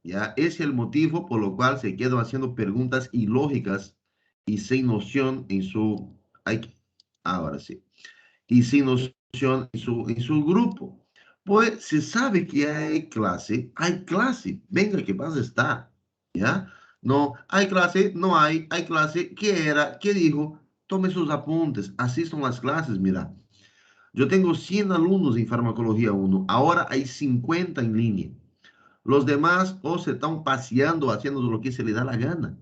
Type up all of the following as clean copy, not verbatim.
¿ya? Ese es el motivo por lo cual se quedan haciendo preguntas ilógicas y sin noción en su... ahora sí. Y sin noción en su grupo. Pues se sabe que hay clase, venga que vas a estar, ¿ya? No, hay clase, no hay clase, ¿qué era? ¿Qué dijo? Tome sus apuntes, así son las clases, mira. Yo tengo 100 alumnos en farmacología 1, ahora hay 50 en línea. Los demás o se están paseando, haciendo lo que se les da la gana.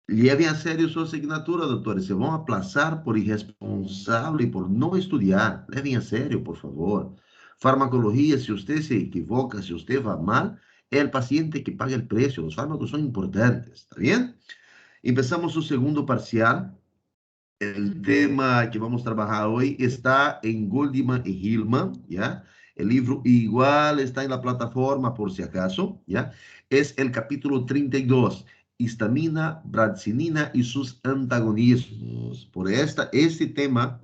Lleve a sério sua assinatura, doutores. Se vão aplazar por irresponsável e por não estudar. Levem a sério, por favor. Farmacologia, se você se equivoca, se você vai mal, é o paciente que paga o preço. Os fármacos são importantes, ¿está bien? Empezamos o segundo parcial. El tema que vamos a trabajar hoy está en Goldman y Hillman, ¿ya? El libro igual está en la plataforma por si acaso, ¿ya? Es el capítulo 32, histamina, bradcinina y sus antagonismos. Por ese tema,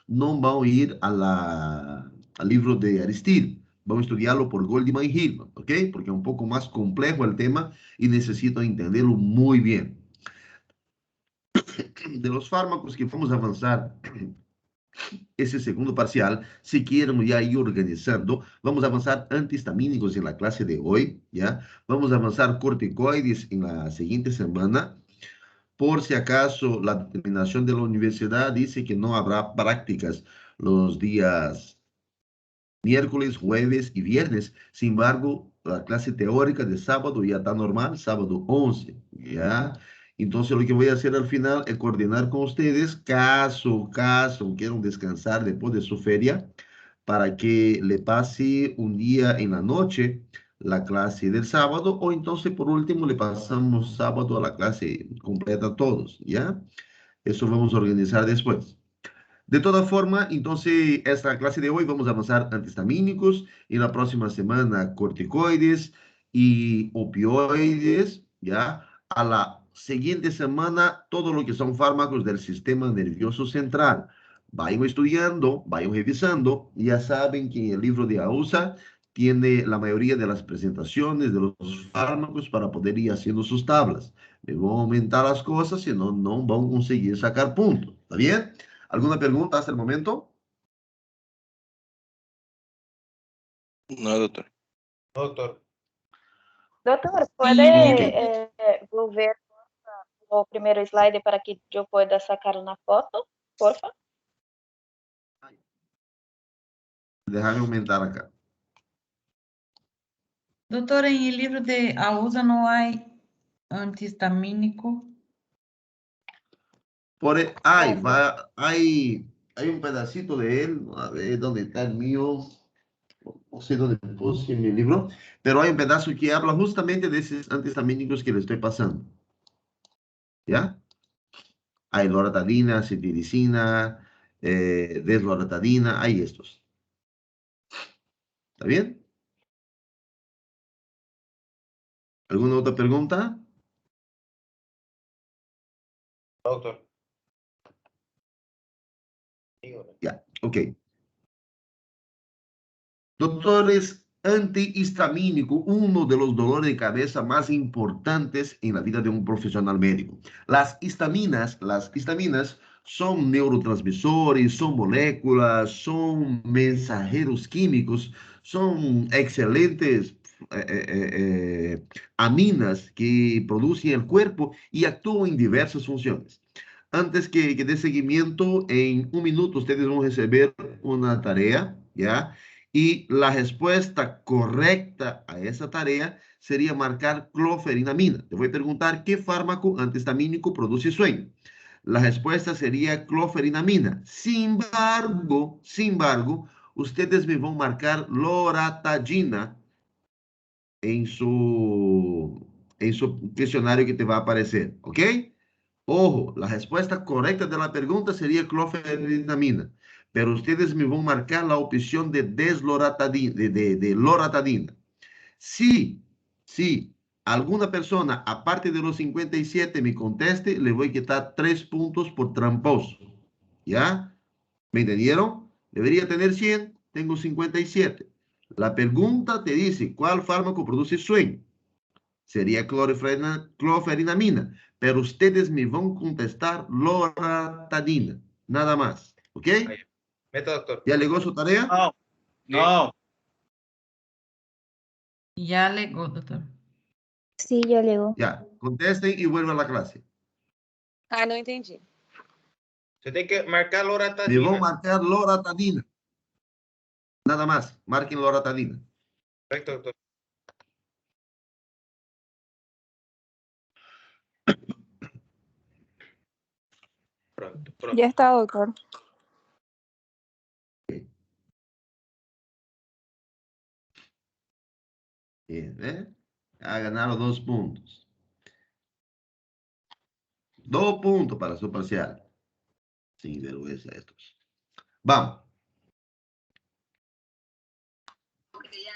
no vamos a ir al libro de Aristide. Vamos a estudiarlo por Goldman y Hillman, ¿ok? Porque es un poco más complejo el tema y necesito entenderlo muy bien. De los fármacos que vamos a avanzar esse segundo parcial, se queremos já ir organizando, vamos avançar antihistamínicos en la clase de hoy, ¿ya? Vamos a avanzar corticoides en la siguiente semana. Por si acaso, la determinación de la universidad dice que no habrá prácticas los días miércoles, jueves y viernes. Sin embargo, la clase teórica de sábado ya está normal, sábado 11, ¿ya? Entonces, lo que voy a hacer al final es coordinar con ustedes, caso quieran descansar después de su feria, para que le pase un día en la noche la clase del sábado, o entonces, por último, le pasamos sábado a la clase completa a todos, ¿ya? Eso vamos a organizar después. De toda forma, entonces, esta clase de hoy vamos a avanzar antihistamínicos y la próxima semana corticoides y opioides, ¿ya? A la siguiente semana, todo lo que son fármacos del sistema nervioso central. Vayan estudiando, vayan revisando. Ya saben que el libro de AUSA tiene la mayoría de las presentaciones de los fármacos para poder ir haciendo sus tablas. Me voy a aumentar las cosas, si no, no van a conseguir sacar puntos. ¿Está bien? ¿Alguna pregunta hasta el momento? No, doctor. Doutor, Doutor, Ok. pode volver o primeiro slide para que eu pueda sacar uma foto, por favor? Déjame aumentar acá. Doutora, em livro de AUSA não há antihistamínico? Hay un pedacito de él, a ver dónde está el mío, no sé dónde puse mi libro, pero hay un pedazo que habla justamente de esos antihistamínicos que le estoy pasando. ¿Ya? Hay loratadina, cetirizina, desloratadina, hay estos. ¿Está bien? ¿Alguna otra pregunta? doutor. Ya, ok. Doctores, antihistamínico, uno de los dolores de cabeza más importantes en la vida de un profesional médico. Las histaminas son neurotransmisores, son moléculas, son mensajeros químicos, son excelentes aminas que producen el cuerpo y actúan en diversas funciones. Antes que dé seguimiento, en un minuto ustedes van a recibir una tarea, ¿ya? Y la respuesta correcta a esa tarea sería marcar cloferinamina. Te voy a preguntar qué fármaco antihistamínico produce sueño. La respuesta sería cloferinamina. Sin embargo, ustedes me van a marcar loratadina en su cuestionario que te va a aparecer, ¿ok? Ojo, la respuesta correcta de la pregunta sería cloferinamina, pero ustedes me van a marcar la opción de desloratadina, de loratadina. Si alguna persona, aparte de los 57, me conteste, le voy a quitar 3 puntos por tramposo. ¿Ya? ¿Me entendieron? Debería tener 100, tengo 57. La pregunta te dice, ¿cuál fármaco produce sueño? Sería cloferinamina, pero ustedes me van a contestar loratadina, nada más, ¿ok? Meta, doctor. ¿Ya llegó su tarea? No. No. Ya legó, doctor. Sí, ya llegó. Ya, contesten y vuelvan a la clase. Ah, não entendi. Você tem que marcar Me van a loratadina. marcar loratadina. Nada más, marquen loratadina. Correcto, doctor. Pronto, pronto. Ya está, doctor. Bien, ¿eh? Ha ganado 2 puntos. 2 puntos para su parcial. Sin vergüenza estos. Vamos.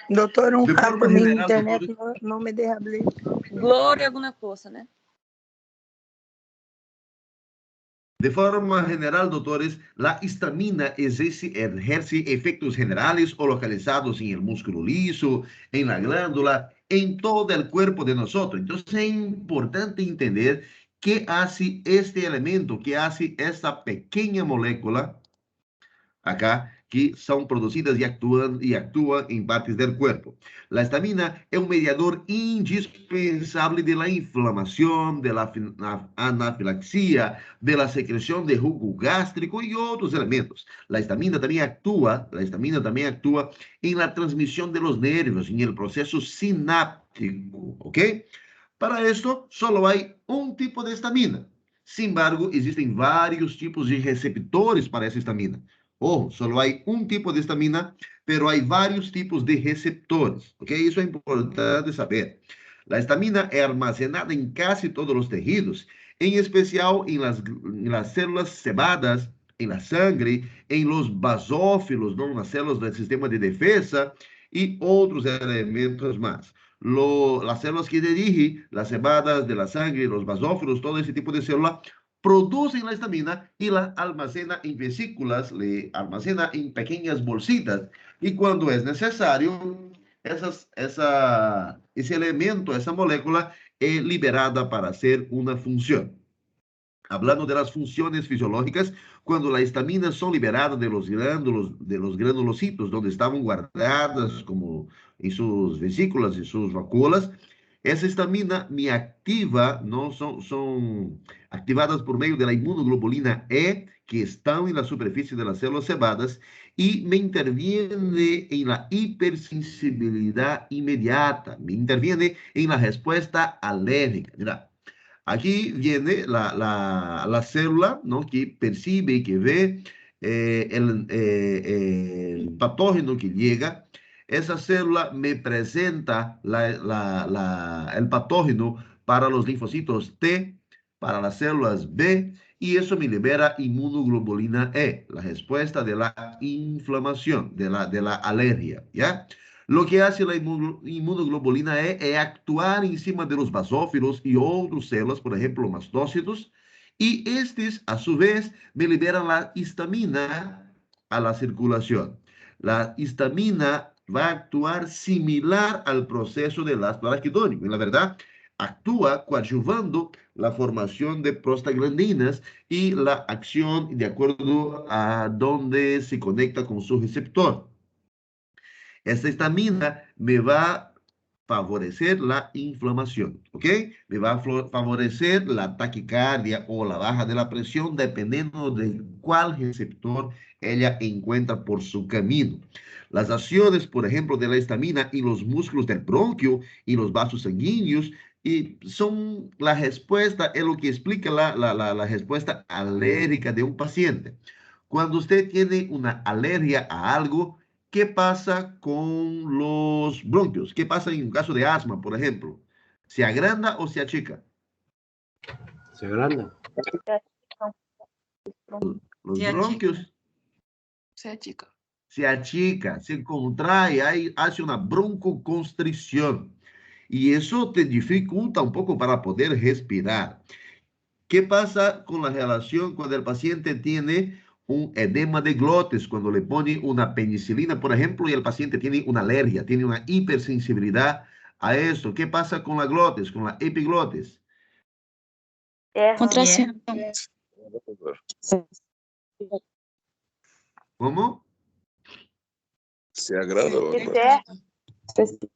Doutor, De rato, forma minha general, internet doutores, não me deixa abrir. Glória alguma coisa, né? de forma general, doctores, la histamina ejerce efectos generales o localizados en el músculo liso, en la glándula, en todo el cuerpo de nosotros. Entonces es importante entender qué hace este elemento, qué hace esta pequeña molécula acá, que son producidas y actúan en partes del cuerpo. La histamina es un mediador indispensable de la inflamación, de la anafilaxia, de la secreción de jugo gástrico y otros elementos. La histamina también actúa en la transmisión de los nervios, en el proceso sináptico, ¿ok? Para esto, solo hay un tipo de histamina. Sin embargo, existen varios tipos de receptores para esa histamina. Ojo, solo hay un tipo de histamina, pero hay varios tipos de receptores. ¿Ok? Eso es importante saber. La histamina es almacenada en casi todos los tejidos, en especial en las células cebadas, en la sangre, en los basófilos, ¿no? Las células del sistema de defensa y otros elementos más. Las células que dirigen, las cebadas de la sangre, los basófilos, todo ese tipo de célula, producen la histamina y la almacena en vesículas, le almacena en pequeñas bolsitas. Y cuando es necesario, ese elemento, esa molécula, es liberada para hacer una función. Hablando de las funciones fisiológicas, cuando las histaminas son liberadas de los granulocitos, donde estaban guardadas como en sus vesículas y sus vacuolas, esa histamina me activa, ¿no? Son activadas por medio de la inmunoglobulina E, que están en la superficie de las células cebadas, y me interviene en la hipersensibilidad inmediata, me interviene en la respuesta alérgica. Mira, aquí viene la célula, ¿no? Que percibe, que ve el patógeno que llega. Esa célula me presenta el patógeno para los linfocitos T, para las células B, y eso me libera inmunoglobulina E, la respuesta de la inflamación, de la alergia, ¿ya? Lo que hace la inmunoglobulina E es actuar encima de los basófilos y otras células, por ejemplo, mastócitos, y estos, a su vez, me liberan la histamina a la circulación. La histamina va a actuar similar al proceso del ácido araquidónico. En la verdad, actúa coadyuvando la formación de prostaglandinas y la acción de acuerdo a dónde se conecta con su receptor. Esta histamina me va a favorecer la inflamación, ¿ok? Me va a favorecer la taquicardia o la baja de la presión, dependiendo de cuál receptor ella encuentra por su camino. Las acciones, por ejemplo, de la histamina en los músculos del bronquio y los vasos sanguíneos y son la respuesta, es lo que explica la respuesta alérgica de un paciente. Cuando usted tiene una alergia a algo, ¿qué pasa con los bronquios? ¿Qué pasa en un caso de asma, por ejemplo? ¿Se agranda o se achica? Se agranda. Los Se achica. bronquios Você é dica. se achica, se contrae, hace una broncoconstricción. Y eso te dificulta un poco para poder respirar. ¿Qué pasa con la relación cuando el paciente tiene un edema de glotes cuando le pone una penicilina, por ejemplo, y el paciente tiene una alergia, tiene una hipersensibilidad a esto. ¿Qué pasa con la glotis, con la epiglotis? Contracción. ¿Cómo? Se agrada, Que doctor.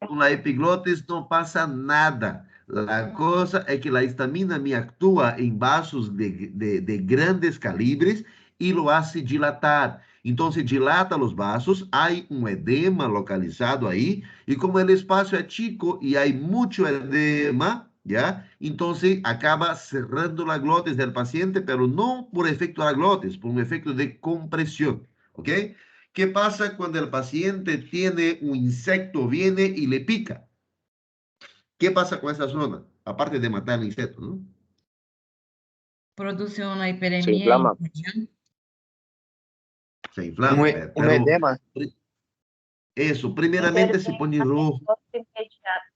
Con la epiglotis no pasa nada. La cosa es que la histamina me actúa en vasos de grandes calibres y lo hace dilatar. Entonces dilata los vasos, hay un edema localizado ahí y como el espacio es chico y hay mucho edema, ¿ya? Entonces acaba cerrando la glotis del paciente, pero no por efecto de la glotis, por un efecto de compresión, ¿ok? ¿Qué pasa cuando el paciente tiene un insecto, viene y le pica? ¿Qué pasa con esa zona? Aparte de matar el insecto, ¿no? Produce una Se hiperemia inflama. inferior. Se inflama, Un edema. eso, primeramente se pone rojo,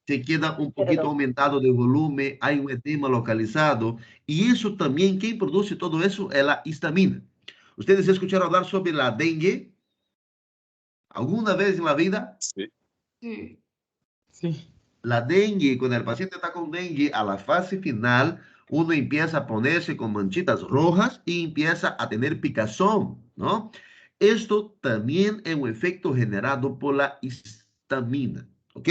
se queda un poquito aumentado de volumen, hay un edema localizado, y eso también, ¿quién produce todo eso? Es la histamina. ¿Ustedes escucharon hablar sobre la dengue? ¿Alguna vez en la vida? Sí. Sí. La dengue, cuando el paciente está con dengue, a la fase final, uno empieza a ponerse con manchitas rojas y empieza a tener picazón, ¿no? Esto también es un efecto generado por la histamina, ¿ok?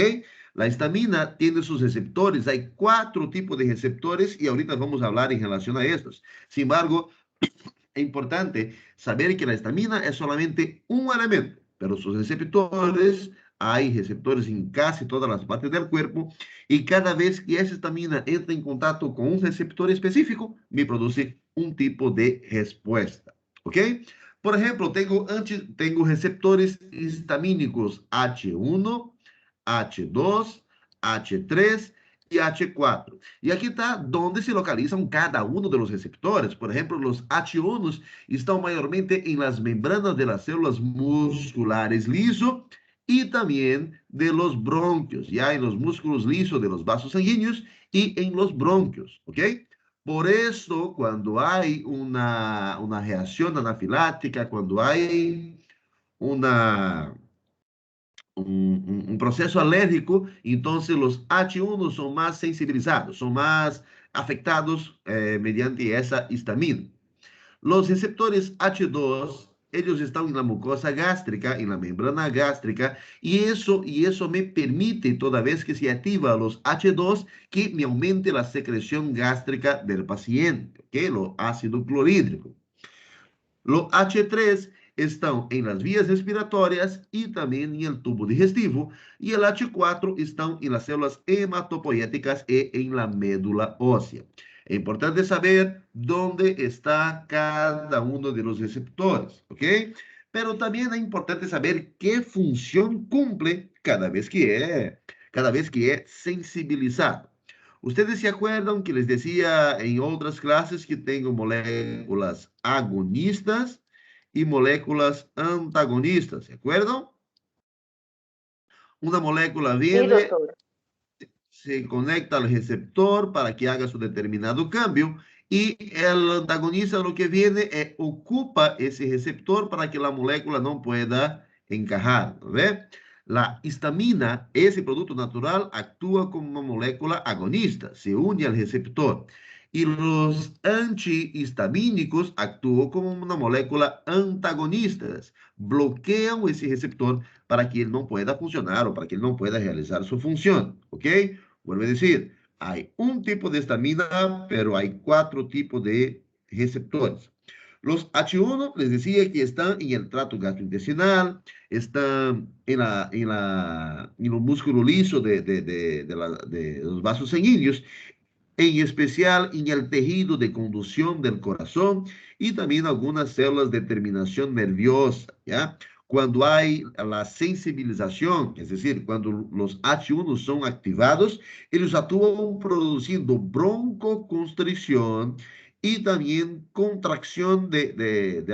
La histamina tiene sus receptores, hay 4 tipos de receptores y ahorita vamos a hablar en relación a estos. Sin embargo, es importante saber que la histamina es solamente un elemento, pero sus receptores, hay receptores en casi todas las partes del cuerpo, y cada vez que esa histamina entra en contacto con un receptor específico, me produce un tipo de respuesta. ¿Ok? Por ejemplo, tengo receptores histamínicos H1, H2, H3 y H4. Y aquí está donde se localizan cada uno de los receptores. Por ejemplo, los H1 están mayormente en las membranas de las células musculares liso y también de los bronquios, ya en los músculos lisos de los vasos sanguíneos y en los bronquios, ¿ok? Por eso, cuando hay una reacción anafiláctica, cuando hay una un proceso alérgico, entonces los H1 son más sensibilizados, son más afectados mediante esa histamina. Los receptores H2, ellos están en la mucosa gástrica, en la membrana gástrica, y eso me permite, toda vez que se activa los H2, que me aumente la secreción gástrica del paciente, ¿ok? Lo ácido clorhídrico. Los H3 están en las vías respiratorias y también en el tubo digestivo, y el H4 están en las células hematopoéticas y en la médula ósea. Es importante saber dónde está cada uno de los receptores, ¿ok? Pero también es importante saber qué función cumple cada vez que es sensibilizado. Ustedes se acuerdan que les decía en otras clases que tengo moléculas agonistas y moléculas antagonistas, ¿se acuerdan? Una molécula Sí, viene, doctor. se conecta al receptor para que haga su determinado cambio y el antagonista lo que viene ocupa ese receptor para que la molécula no pueda encajar, ¿ves? La histamina, ese producto natural, actúa como una molécula agonista, se une al receptor. Y los antihistamínicos actúan como una molécula antagonista, bloquean ese receptor para que él no pueda funcionar o para que él no pueda realizar su función, ¿ok? Vuelvo a decir, hay un tipo de histamina, pero hay 4 tipos de receptores. Los H1, les decía que están en el tracto gastrointestinal, están en los músculos lisos de los vasos sanguíneos, en especial en el tejido de conducción del corazón y también algunas células de terminación nerviosa, ¿ya? Cuando hay la sensibilización, es decir, cuando los H1 son activados, ellos actúan produciendo broncoconstricción y también contracción de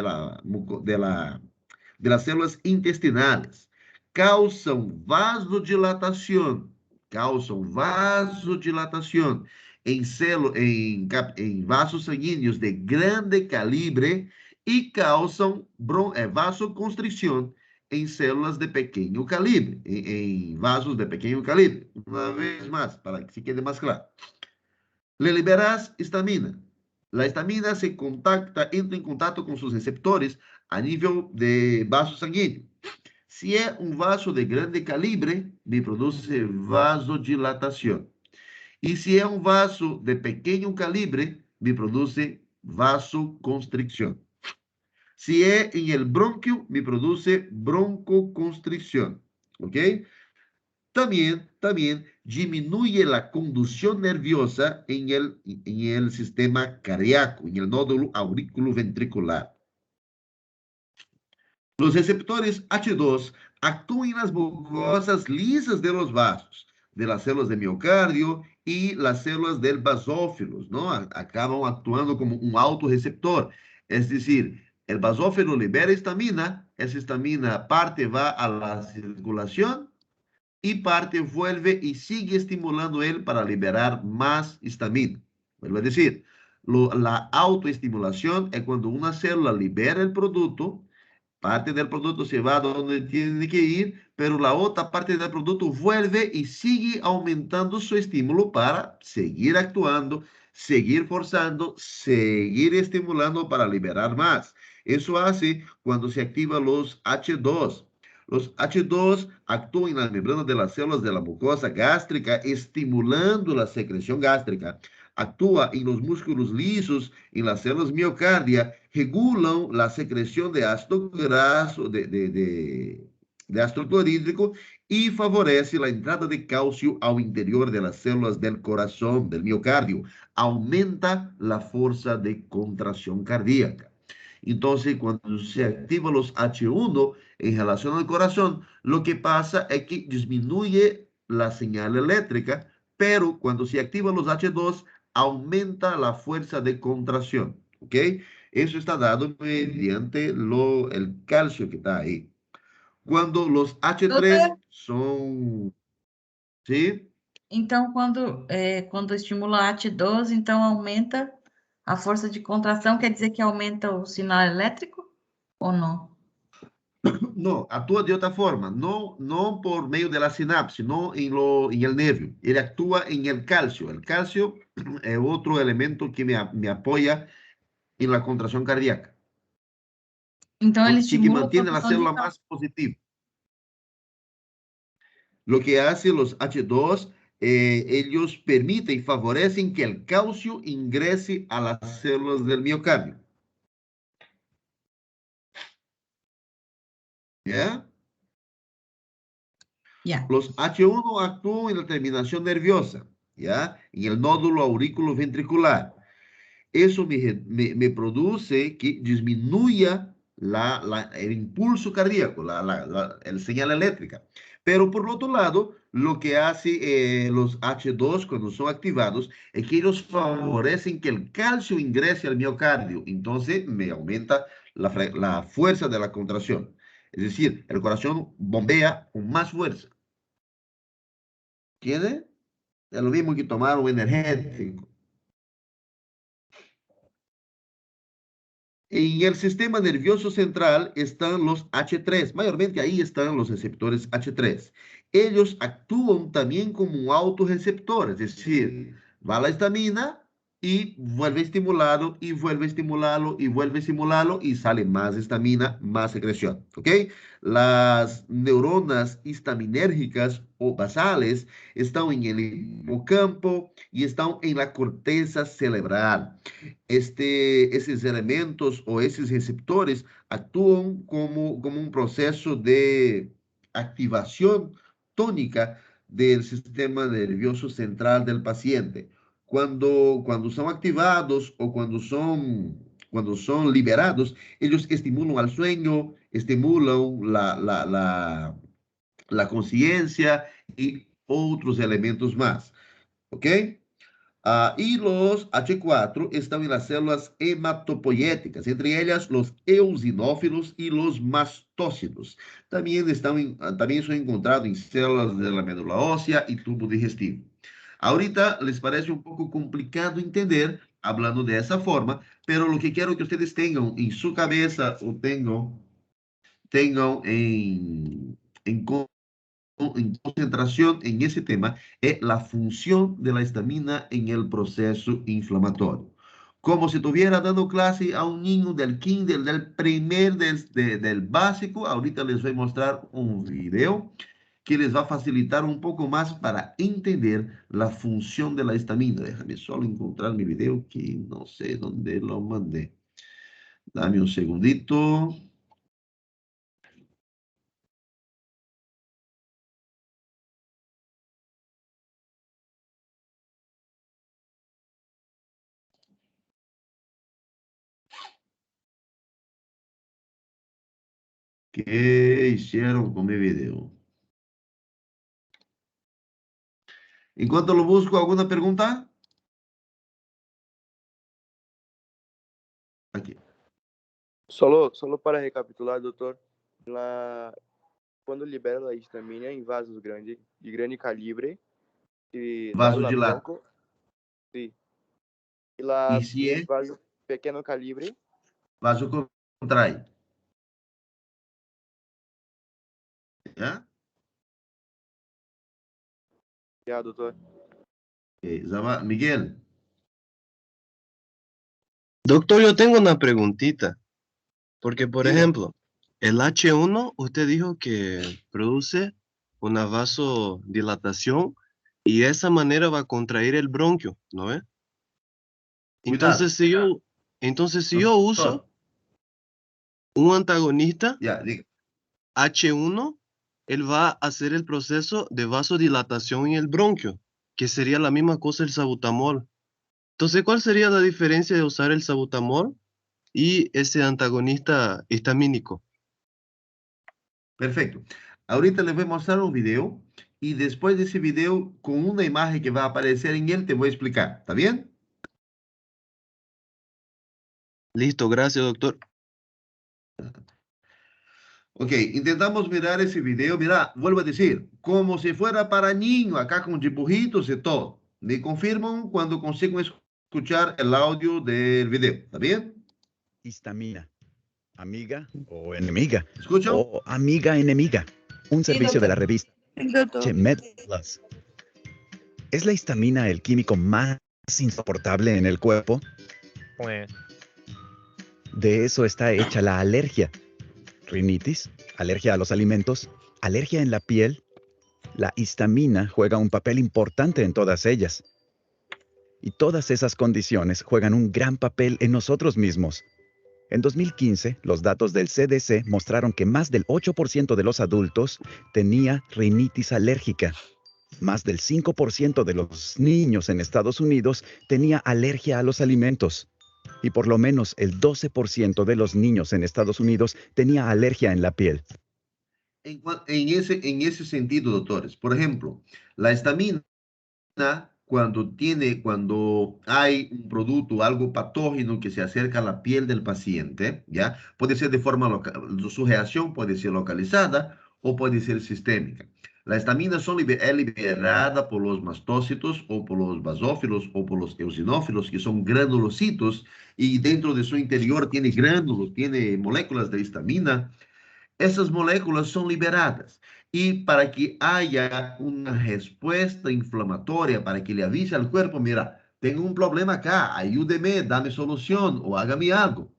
las células intestinales. Causan vasodilatación em vasos sanguíneos de grande calibre y causan vasoconstricción en células de pequeño calibre, en vasos de pequeño calibre. Una vez más, para que se quede más claro. Le liberas histamina. La histamina entra en contacto con sus receptores a nivel de vaso sanguíneo. Si es un vaso de grande calibre, me produce vasodilatación. Y si es un vaso de pequeño calibre, me produce vasoconstricción. Si es en el bronquio, me produce broncoconstricción. ¿Ok? También disminuye la conducción nerviosa en el sistema cardíaco, en el nódulo auriculoventricular. Los receptores H2 actúan en las mucosas lisas de los vasos, de las células de miocardio y las células del basófilos, ¿no? Acaban actuando como un autorreceptor. Es decir, el basófilo libera histamina, esa histamina parte va a la circulación y parte vuelve y sigue estimulando él para liberar más histamina. Vuelvo a decir, la autoestimulación es cuando una célula libera el producto, parte del producto se va donde tiene que ir, pero la otra parte del producto vuelve y sigue aumentando su estímulo para seguir actuando, seguir forzando, seguir estimulando para liberar más. Eso hace cuando se activan los H2. Los H2 actúan en las membranas de las células de la mucosa gástrica, estimulando la secreción gástrica. Actúa en los músculos lisos, en las células miocardia, regulan la secreción de ácido graso, de ácido clorhídrico y favorece la entrada de calcio al interior de las células del corazón, del miocardio. Aumenta la fuerza de contracción cardíaca. Entonces, cuando se activan los H1 en relación al corazón, lo que pasa es que disminuye la señal eléctrica, pero cuando se activan los H2, aumenta la fuerza de contracción, ¿ok? Eso está dado mediante el calcio que está ahí. Cuando los H3 son... ¿Sí? Então, quando estimula a AT12, então aumenta a força de contração, quer dizer que aumenta o sinal elétrico ou não? No, actúa de otra forma, no por medio de la sinapsis, no en el nervio. Él actúa en el calcio. El calcio es otro elemento que me apoya en la contracción cardíaca. Então, ele Que estimula a mantiene la produção de célula cálcio. más positiva. Lo que hace los H2, ellos permiten y favorecen que el calcio ingrese a las células del miocardio. ¿Ya? Yeah. Los H1 actúan en la terminación nerviosa, ¿ya? En el nódulo auriculoventricular. Eso me produce que disminuya el impulso cardíaco, el señal eléctrica. Pero por otro lado, lo que hace los H2 cuando son activados es que ellos favorecen que el calcio ingrese al miocardio. Entonces me aumenta la fuerza de la contracción. Es decir, el corazón bombea con más fuerza. ¿Entiende? Es lo mismo que tomar un energético. En el sistema nervioso central están los H3, mayormente ahí están los receptores H3. Ellos actúan también como autorreceptores, es decir, va la histamina y vuelve a estimularlo, y vuelve a estimularlo, y vuelve a estimularlo, y sale más histamina, más secreción, ¿ok? Las neuronas histaminérgicas o basales están en el hipocampo y están en la corteza cerebral. Esses elementos ou esses receptores atuam como um processo de ativação tônica do sistema nervioso central do paciente. Quando são ativados ou quando são liberados, eles estimulam o sonho, estimulam a consciência e outros elementos mais. ¿Ok? Y los H4 están en las células hematopoyéticas, entre ellas los eosinófilos y los mastócitos. También son encontrados en células de la médula ósea y tubo digestivo. Ahorita les parece un poco complicado entender hablando de esa forma, pero lo que quiero que ustedes tengan en su cabeza o tengan en concentración en ese tema es la función de la histamina en el proceso inflamatorio. Como si estuviera dando clase a un niño del kinder, del básico. Ahorita les voy a mostrar un video que les va a facilitar un poco más para entender la función de la histamina. Déjame solo encontrar mi video que no sé dónde lo mandé. Dame un segundito. ¿Qué hicieron con mi video? En cuanto lo busco, ¿alguna pregunta? Aquí. Solo para recapitular, doutor, quando libera a histamina em vasos de grande calibre, e Vaso de lata. bronco, sim. E lá E se é vaso pequeno calibre, vaso contrai. ¿Ya? já, doutor. Miguel. Doctor, yo tengo una preguntita, porque por Diga. ejemplo, el H1 usted dijo que produce una vasodilatación y de esa manera va a contraer el bronquio, ¿no ve? Cuidado. Entonces si yo uso un antagonista Ya, diga. H1, él va a hacer el proceso de vasodilatación en el bronquio, que sería la misma cosa el salbutamol. Entonces, ¿cuál sería la diferencia de usar el salbutamol y ese antagonista histamínico? Perfecto. Ahorita les voy a mostrar un video y después de ese video, con una imagen que va a aparecer en él, te voy a explicar. ¿Está bien? Listo, gracias, doctor. Ok, intentamos mirar ese video. Mira, vuelvo a decir, como si fuera para niños, acá con dibujitos y todo. Me confirman cuando consigan escuchar el audio del video. ¿Está bien? Histamina, amiga o enemiga. ¿Escuchan? O amiga enemiga. Un servicio de la revista Med Plus. ¿Es la histamina el químico más insoportable en el cuerpo? De eso está hecha la alergia. Rinitis, alergia a los alimentos, alergia en la piel. La histamina juega un papel importante en todas ellas. Y todas esas condiciones juegan un gran papel en nosotros mismos. En 2015, los datos del CDC mostraron que más del 8% de los adultos tenía rinitis alérgica. Más del 5% de los niños en Estados Unidos tenía alergia a los alimentos. Y por lo menos el 12% de los niños en Estados Unidos tenía alergia en la piel. En ese sentido, doctores, por ejemplo, la histamina, cuando hay un producto, algo patógeno que se acerca a la piel del paciente, ¿ya? Puede ser de forma local, su reacción puede ser localizada o puede ser sistémica. La histamina es liberada por los mastócitos o por los basófilos o por los eosinófilos, que son granulocitos, y dentro de su interior tiene gránulos, tiene moléculas de histamina. Esas moléculas son liberadas. Y para que haya una respuesta inflamatoria, para que le avise al cuerpo, mira, tengo un problema acá, ayúdeme, dame solución o hágame algo.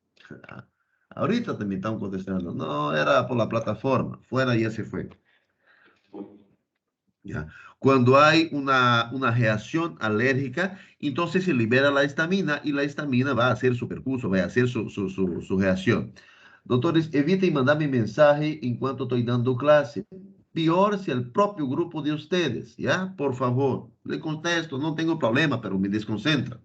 Ahorita también están contestando, no, era por la plataforma, fuera ya se fue. ¿Ya? Cuando hay una reacción alérgica, entonces se libera la histamina y la histamina va a hacer su percurso, va a hacer su reacción. Doctores, eviten mandarme mensaje en cuanto estoy dando clase. Peor si el propio grupo de ustedes, ¿ya? Por favor, le contesto, no tengo problema, pero me desconcentra.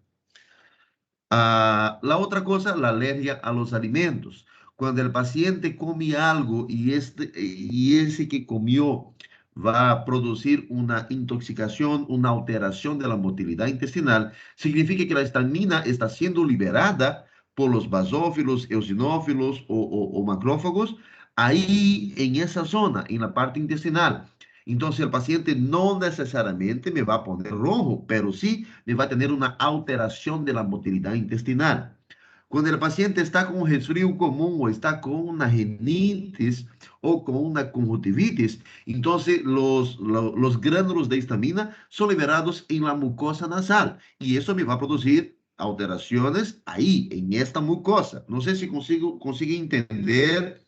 La otra cosa, la alergia a los alimentos. Cuando el paciente come algo y ese que comió va a producir una intoxicación, una alteración de la motilidad intestinal, significa que la histamina está siendo liberada por los basófilos, eosinófilos o macrófagos, ahí en esa zona, en la parte intestinal. Entonces el paciente no necesariamente me va a poner rojo, pero sí me va a tener una alteración de la motilidad intestinal. Cuando el paciente está con un resfrío común o está con una rinitis o con una conjuntivitis, entonces los gránulos de histamina son liberados en la mucosa nasal y eso me va a producir alteraciones ahí, en esta mucosa. No sé si consigo entender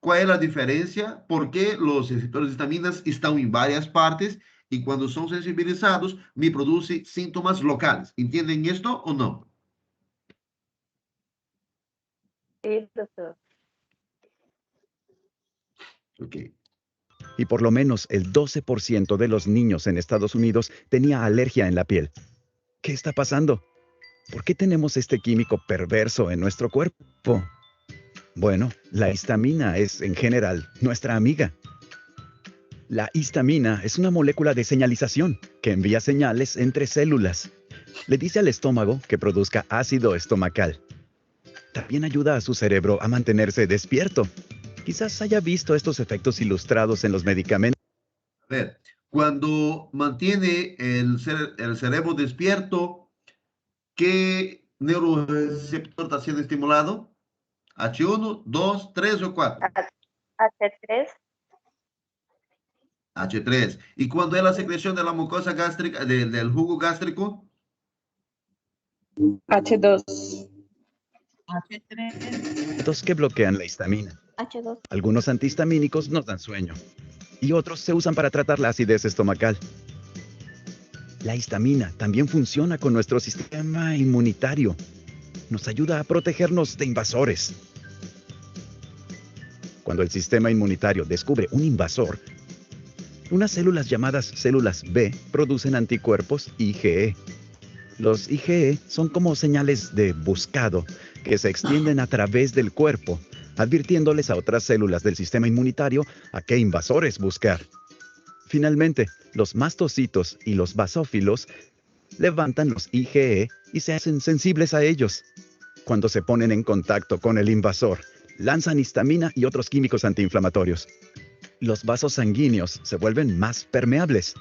cuál es la diferencia, por qué los receptores de histaminas están en varias partes y cuando son sensibilizados me produce síntomas locales. ¿Entienden esto o no? Sí, doctor. Ok. Y por lo menos el 12% de los niños en Estados Unidos tenía alergia en la piel. ¿Qué está pasando? ¿Por qué tenemos este químico perverso en nuestro cuerpo? Bueno, la histamina es, en general, nuestra amiga. La histamina es una molécula de señalización que envía señales entre células. Le dice al estómago que produzca ácido estomacal. También ayuda a su cerebro a mantenerse despierto. Quizás haya visto estos efectos ilustrados en los medicamentos. A ver, cuando mantiene el cerebro despierto, ¿qué neuroreceptor está siendo estimulado? H1, 2, 3 o 4. H3. H3. ¿Y cuando es la secreción de la mucosa gástrica, del jugo gástrico? H2. H3. Que bloquean la histamina. H2. Algunos antihistamínicos nos dan sueño y otros se usan para tratar la acidez estomacal. La histamina también funciona con nuestro sistema inmunitario. Nos ayuda a protegernos de invasores. Cuando el sistema inmunitario descubre un invasor, unas células llamadas células B producen anticuerpos IgE. Los IgE son como señales de buscado que se extienden a través del cuerpo, advirtiéndoles a otras células del sistema inmunitario a qué invasores buscar. Finalmente, los mastocitos y los basófilos levantan los IgE y se hacen sensibles a ellos. Cuando se ponen en contacto con el invasor, lanzan histamina y otros químicos antiinflamatorios. Los vasos sanguíneos se vuelven más permeables.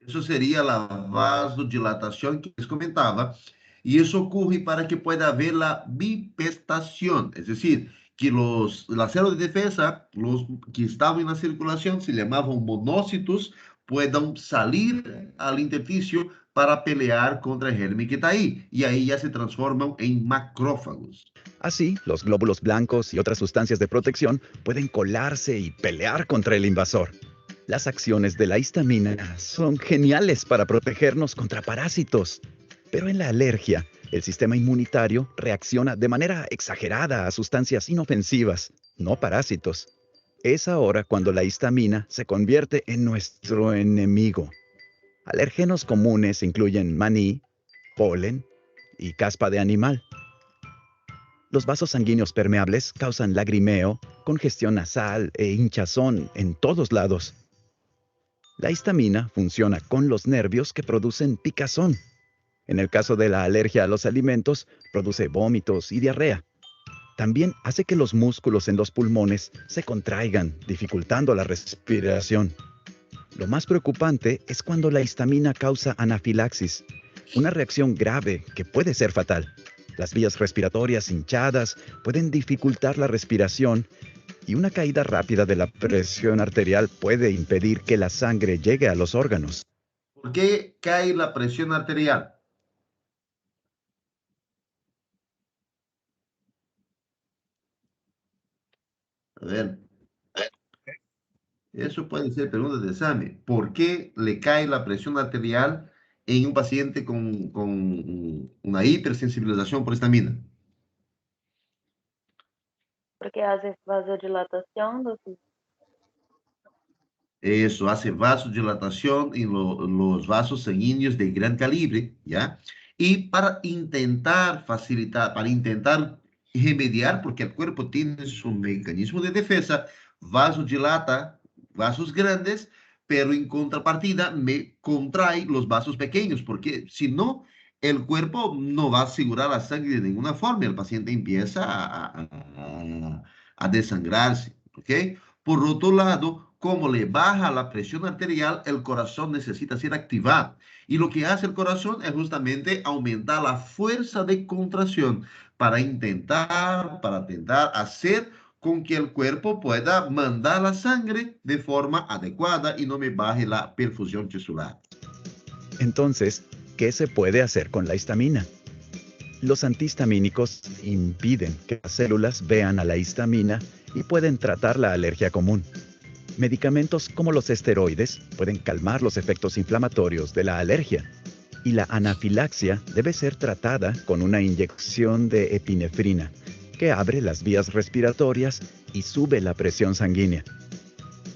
Eso sería la vasodilatación que les comentaba. Y eso ocurre para que pueda haber la bipestación, es decir, que las células de defensa, los que estaban en la circulación, se llamaban monocitos, puedan salir al intersticio para pelear contra el germen que está ahí. Y ahí ya se transforman en macrófagos. Así, los glóbulos blancos y otras sustancias de protección pueden colarse y pelear contra el invasor. Las acciones de la histamina son geniales para protegernos contra parásitos. Pero en la alergia, el sistema inmunitario reacciona de manera exagerada a sustancias inofensivas, no parásitos. Es ahora cuando la histamina se convierte en nuestro enemigo. Alérgenos comunes incluyen maní, polen y caspa de animal. Los vasos sanguíneos permeables causan lagrimeo, congestión nasal e hinchazón en todos lados. La histamina funciona con los nervios que producen picazón. En el caso de la alergia a los alimentos, produce vómitos y diarrea. También hace que los músculos en los pulmones se contraigan, dificultando la respiración. Lo más preocupante es cuando la histamina causa anafilaxis, una reacción grave que puede ser fatal. Las vías respiratorias hinchadas pueden dificultar la respiración y una caída rápida de la presión arterial puede impedir que la sangre llegue a los órganos. ¿Por qué cae la presión arterial? A ver. Eso puede ser pregunta de examen. ¿Por qué le cae la presión arterial en un paciente con una hipersensibilización por histamina? Porque hace vasodilatación, doctor. Eso hace vasodilatación en los vasos sanguíneos de gran calibre, ¿ya? Y para intentar facilitar, para intentar remediar, porque el cuerpo tiene su mecanismo de defensa, vasodilata vasos grandes, pero en contrapartida me contrae los vasos pequeños, porque si no, el cuerpo no va a asegurar la sangre de ninguna forma, el paciente empieza a desangrarse, ¿ok? Por otro lado, como le baja la presión arterial, el corazón necesita ser activado. Y lo que hace el corazón es justamente aumentar la fuerza de contracción para intentar hacer con que el cuerpo pueda mandar la sangre de forma adecuada y no me baje la perfusión tisular. Entonces, ¿qué se puede hacer con la histamina? Los antihistamínicos impiden que las células vean a la histamina y pueden tratar la alergia común. Medicamentos como los esteroides pueden calmar los efectos inflamatorios de la alergia, y la anafilaxia debe ser tratada con una inyección de epinefrina, que abre las vías respiratorias y sube la presión sanguínea.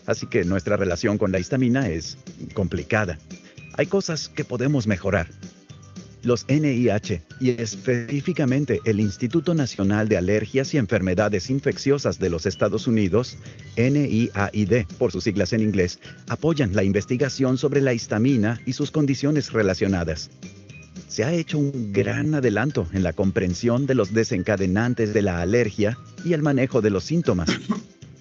Así que nuestra relación con la histamina es complicada. Hay cosas que podemos mejorar. Los NIH y específicamente el Instituto Nacional de Alergias y Enfermedades Infecciosas de los Estados Unidos, NIAID por sus siglas en inglés, apoyan la investigación sobre la histamina y sus condiciones relacionadas. Se ha hecho un gran adelanto en la comprensión de los desencadenantes de la alergia y el manejo de los síntomas,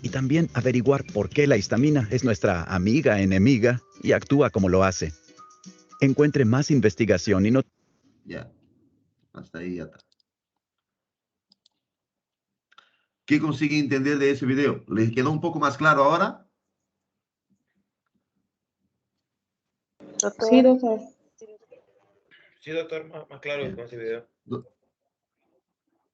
y también averiguar por qué la histamina es nuestra amiga enemiga y actúa como lo hace. Encuentre más investigación y noticias. Ya, hasta ahí ya está. ¿Qué consigue entender de ese video? ¿Les quedó un poco más claro ahora? Sí, doctor. Sí, doctor, más claro con ese video.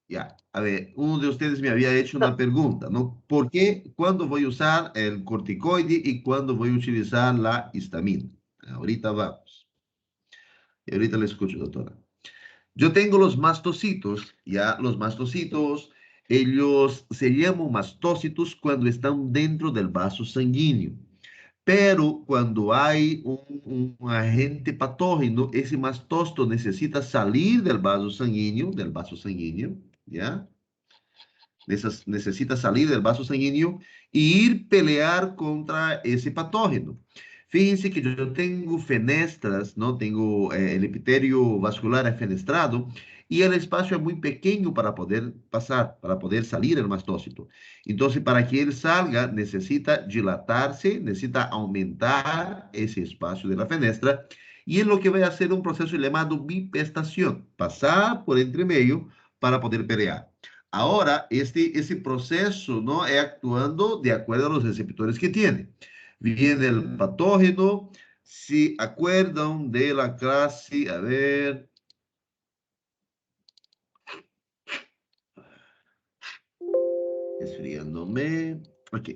Ya, a ver, uno de ustedes me había hecho una pregunta, ¿no? ¿Por qué? ¿Cuándo voy a usar el corticoide y cuándo voy a utilizar la histamina? Ahorita vamos. Y ahorita le escucho, doctora. Yo tengo los mastocitos, ya, los mastocitos, ellos se llaman mastócitos cuando están dentro del vaso sanguíneo. Pero cuando hay un agente patógeno, ese mastócito necesita salir del vaso sanguíneo, ¿ya? Necesita salir del vaso sanguíneo e ir pelear contra ese patógeno. Fíjense que yo tengo fenestras, ¿no? Tengo el epitelio vascular afenestrado y el espacio es muy pequeño para poder pasar, para poder salir el mastócito. Entonces, para que él salga, necesita dilatarse, necesita aumentar ese espacio de la fenestra y es lo que va a hacer un proceso llamado bipestación, pasar por entre medio para poder pelear. Ahora, ese proceso, ¿no? Es actuando de acuerdo a los receptores que tiene. Viene el patógeno, se acuerdan de la clase, a ver. Esfriándome. Ok.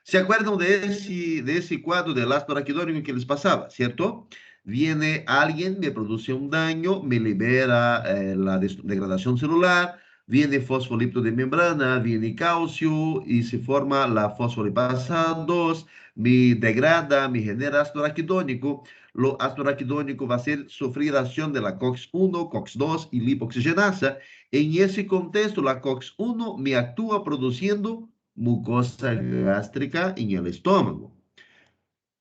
¿Se acuerdan de ese cuadro del ácido araquidónico que les pasaba, cierto? Viene alguien, me produce un daño, me libera la degradación celular, viene fosfolípido de membrana, viene calcio y se forma la fosfolipasa 2, me degrada, me genera ácido araquidónico. Lo ácido araquidónico va a sufrir acción de la COX-1, COX-2 y lipoxigenasa. En ese contexto, la COX-1 me actúa produciendo mucosa gástrica en el estómago.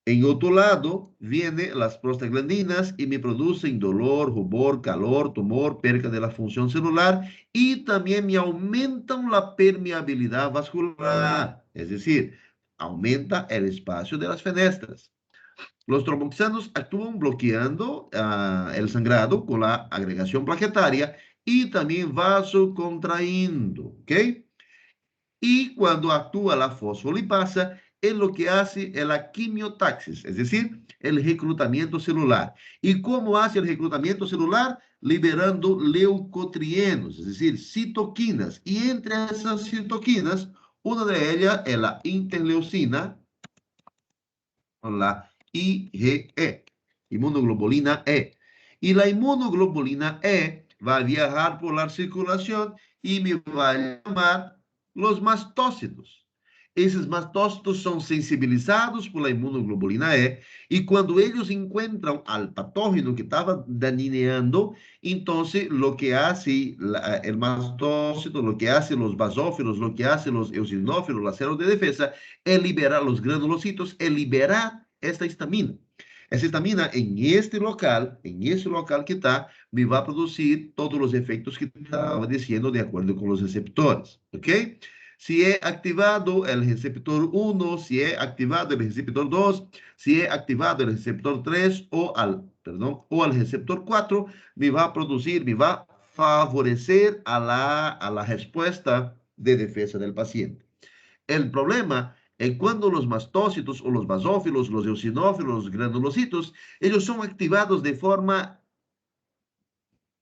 En otro lado, vienen las prostaglandinas y me producen dolor, rubor, calor, tumor, pérdida de la función celular y también me aumentan la permeabilidad vascular, es decir, aumenta el espacio de las fenestras. Los tromboxanos actúan bloqueando el sangrado con la agregación plaquetaria y también vasocontrayendo, ¿ok? Y cuando actúa la fosfolipasa, es lo que hace la quimiotaxis, es decir, el reclutamiento celular. ¿Y cómo hace el reclutamiento celular? Liberando leucotrienos, es decir, citoquinas. Y entre esas citoquinas, una de ellas es la interleucina, la IgE, inmunoglobulina E. Y la inmunoglobulina E va a viajar por la circulación y me va a llamar los mastócitos. Esos mastócitos son sensibilizados por la inmunoglobulina E y cuando ellos encuentran al patógeno que estaba danineando, entonces lo que hace el mastócito, lo que hace los basófilos, lo que hace los eosinófilos, las células de defensa, es liberar los granulocitos, es liberar esta histamina. Esa histamina en este local que está, me va a producir todos los efectos que estaba diciendo de acuerdo con los receptores, ¿ok? Si he activado el receptor 1, si he activado el receptor 2, si he activado el receptor 3 o al receptor 4, me va a producir, me va a favorecer a la respuesta de defensa del paciente. El problema es cuando los mastócitos o los basófilos, los eosinófilos, los granulocitos, ellos son activados de forma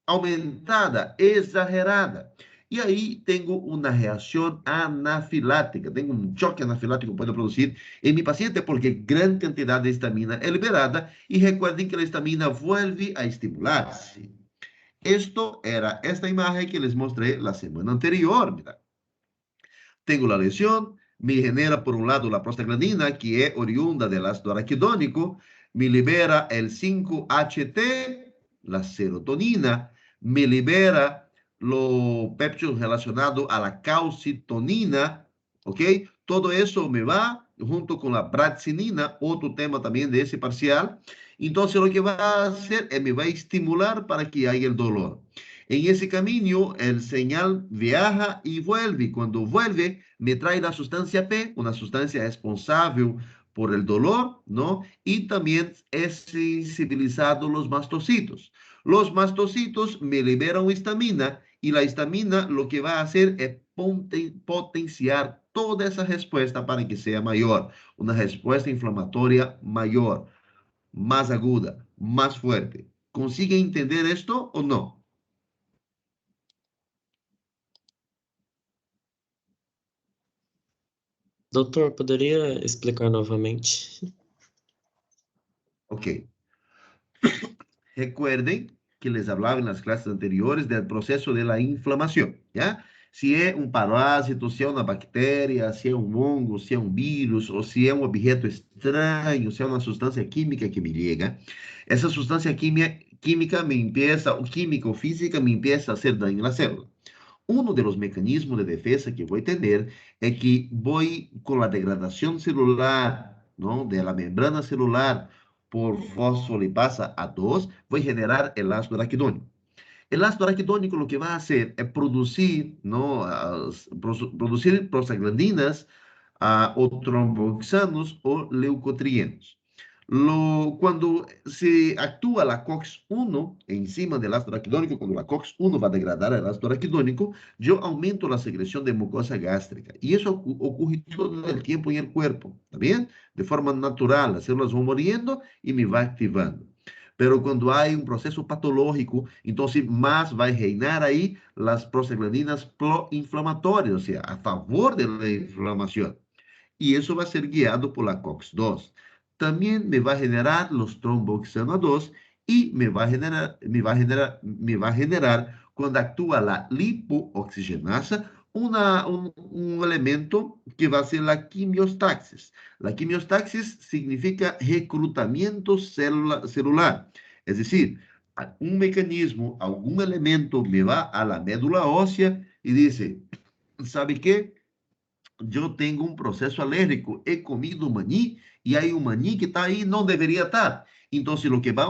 aumentada, exagerada. Y ahí tengo una reacción anafilática, tengo un choque anafilático que puede producir en mi paciente porque gran cantidad de histamina es liberada y recuerden que la histamina vuelve a estimularse. Esto era esta imagen que les mostré la semana anterior. Mira. Tengo la lesión, me genera por un lado la prostaglandina que es oriunda del ácido araquidónico, me libera el 5-HT, la serotonina, me libera los péptidos relacionados a la calcitonina, ¿ok? Todo eso me va junto con la bradcinina, otro tema también de ese parcial. Entonces lo que va a hacer es me va a estimular para que haya el dolor. En ese camino, el señal viaja y vuelve. Cuando vuelve, me trae la sustancia P, una sustancia responsable por el dolor, ¿no? Y también es sensibilizado los mastocitos. Los mastocitos me liberan histamina y la histamina lo que va a hacer es potenciar toda esa respuesta para que sea mayor. Una respuesta inflamatoria mayor, más aguda, más fuerte. ¿Consigue entender esto o no? Doutor, poderia explicar novamente? Ok. Recuerden que les hablaba en las clases anteriores del proceso de la inflamación, ¿ya? Si es un parásito, si es una bacteria, si es un hongo, si es un virus, o si es un objeto extraño, si es una sustancia química que me llega, esa sustancia química me empieza, o química o física, me empieza a hacer daño en la célula. Uno de los mecanismos de defensa que voy a tener es que voy con la degradación celular, ¿no? De la membrana celular por fosfolipasa A2, voy a generar el ácido araquidónico. El ácido araquidónico lo que va a hacer es producir, ¿no? Producir prostaglandinas o tromboxanos o leucotrienos. Cuando se actúa la COX-1 encima del ácido araquidónico, cuando la COX-1 va a degradar el ácido araquidónico, yo aumento la secreción de mucosa gástrica. Y eso ocurre todo el tiempo en el cuerpo, ¿está bien? De forma natural, las células van muriendo y me va activando. Pero cuando hay un proceso patológico, entonces más va a reinar ahí las prostaglandinas proinflamatorias, o sea, a favor de la inflamación. Y eso va a ser guiado por la COX-2. También me va a generar los tromboxano 2 y me va a generar cuando actúa la lipooxigenasa, un elemento que va a ser la quimiostaxis. La quimiostaxis significa reclutamiento celular. Es decir, un mecanismo, algún elemento me va a la médula ósea y dice, ¿sabe qué? Yo tengo un proceso alérgico, he comido maní y hay un maní que está ahí, no debería estar. Entonces, lo que va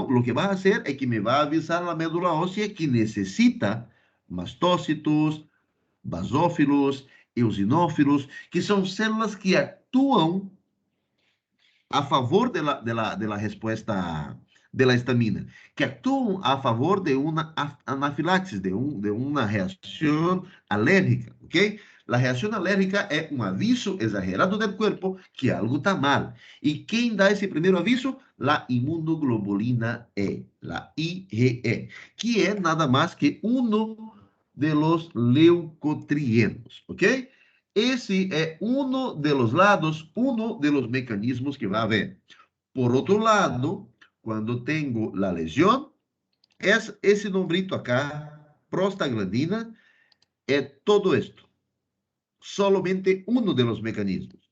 a hacer es que me va a avisar la médula ósea que necesita mastócitos, basófilos, eosinófilos, que son células que actúan a favor de la respuesta de la histamina, que actúan a favor de una anafilaxis, de una reacción alérgica, ¿ok? La reacción alérgica es un aviso exagerado del cuerpo que algo está mal. ¿Y quién da ese primer aviso? La inmunoglobulina E, la IgE, que es nada más que uno de los leucotrienos, ¿ok? Ese es uno de los lados, uno de los mecanismos que va a haber. Por otro lado, cuando tengo la lesión, es ese nombrito acá, prostaglandina, es todo esto. Solamente uno de los mecanismos.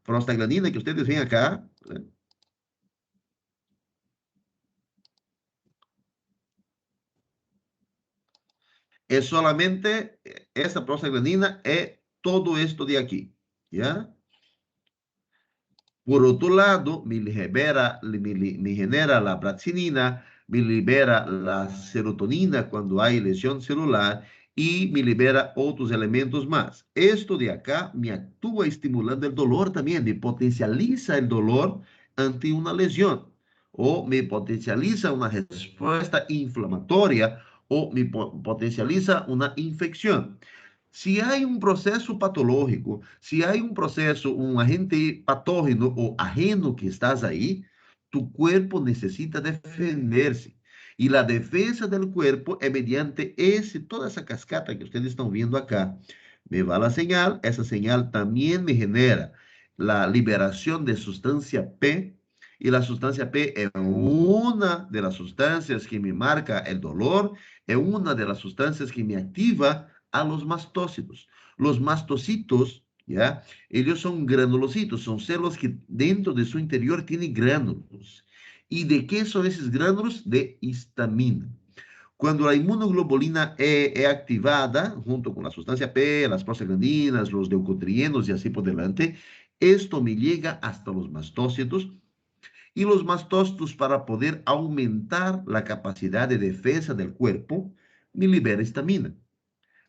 Prostaglandina que ustedes ven acá, ¿eh? Es solamente, esta prostaglandina es todo esto de aquí, ¿ya? Por otro lado, me genera la bradcinina, me libera la serotonina cuando hay lesión celular y me libera otros elementos más. Esto de acá me actúa estimulando el dolor también, me potencializa el dolor ante una lesión, o me potencializa una respuesta inflamatoria, o me potencializa una infección. Si hay un proceso patológico, si hay un proceso, un agente patógeno o ajeno que estás ahí, tu cuerpo necesita defenderse. Y la defensa del cuerpo es mediante toda esa cascata que ustedes están viendo acá. Me va la señal, esa señal también me genera la liberación de sustancia P, y la sustancia P es una de las sustancias que me marca el dolor, es una de las sustancias que me activa a los mastócitos. Los mastocitos, ¿ya? Ellos son granulocitos, son células que dentro de su interior tienen gránulos. ¿Y de qué son esos gránulos? De histamina. Cuando la inmunoglobulina es activada, junto con la sustancia P, las prostaglandinas, los leucotrienos y así por delante, esto me llega hasta los mastócitos, y los mastócitos, para poder aumentar la capacidad de defensa del cuerpo, me libera histamina.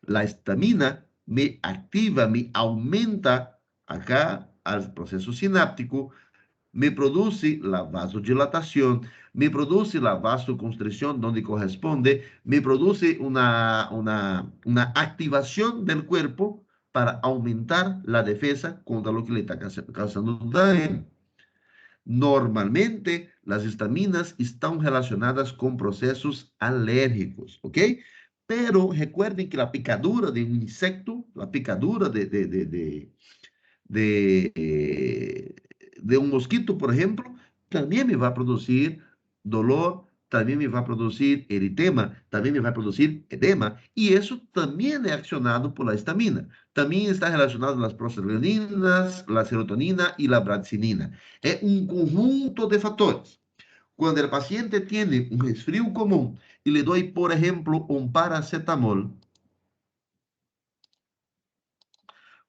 La histamina me activa, me aumenta acá al proceso sináptico, me produce la vasodilatación, me produce la vasoconstricción donde corresponde, me produce una activación del cuerpo para aumentar la defensa contra lo que le está causando daño. Normalmente, las histaminas están relacionadas con procesos alérgicos, ¿ok? Pero recuerden que la picadura de un insecto, la picadura de un mosquito, por ejemplo, también me va a producir dolor, también me va a producir eritema, también me va a producir edema, y eso también es accionado por la histamina. También está relacionado las prostaglandinas, la serotonina y la bradcinina. Es un conjunto de factores. Cuando el paciente tiene un resfrío común y le doy, por ejemplo, un paracetamol,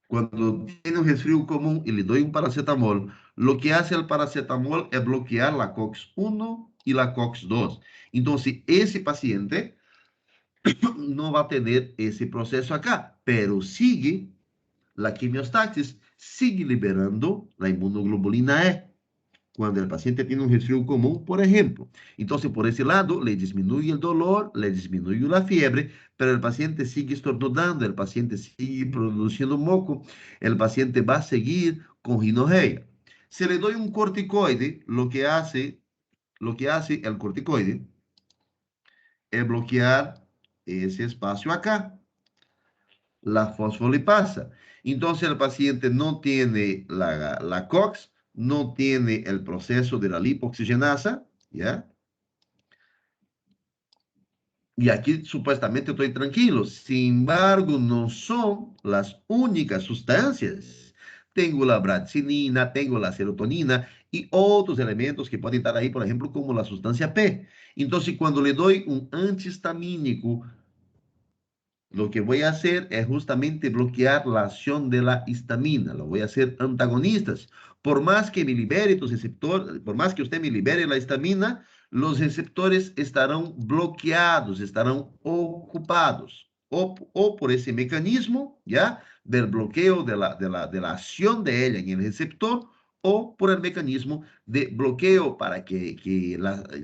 cuando tiene un resfrío común y le doy un paracetamol, lo que hace el paracetamol es bloquear la COX-1 y la COX-2. Entonces, ese paciente no va a tener ese proceso acá, pero sigue la quimiostasis, sigue liberando la inmunoglobulina E. Cuando el paciente tiene un resfrío común, por ejemplo. Entonces, por ese lado, le disminuye el dolor, le disminuye la fiebre, pero el paciente sigue estornudando, el paciente sigue produciendo moco, el paciente va a seguir con rinorrea. Si le doy un corticoide, lo que hace el corticoide es bloquear ese espacio acá, la fosfolipasa. Entonces, el paciente no tiene la COX, no tiene el proceso de la lipoxigenasa, ¿ya? Y aquí supuestamente estoy tranquilo. Sin embargo, no son las únicas sustancias. Tengo la bradcinina, tengo la serotonina y otros elementos que pueden estar ahí, por ejemplo, como la sustancia P. Entonces, cuando le doy un antihistamínico, lo que voy a hacer es justamente bloquear la acción de la histamina. Lo voy a hacer antagonistas. Por más que me libere tus receptores, por más que usted me libere la histamina, los receptores estarán bloqueados, estarán ocupados. O por ese mecanismo, ¿ya? Del bloqueo de la acción de ella en el receptor, o por el mecanismo de bloqueo para que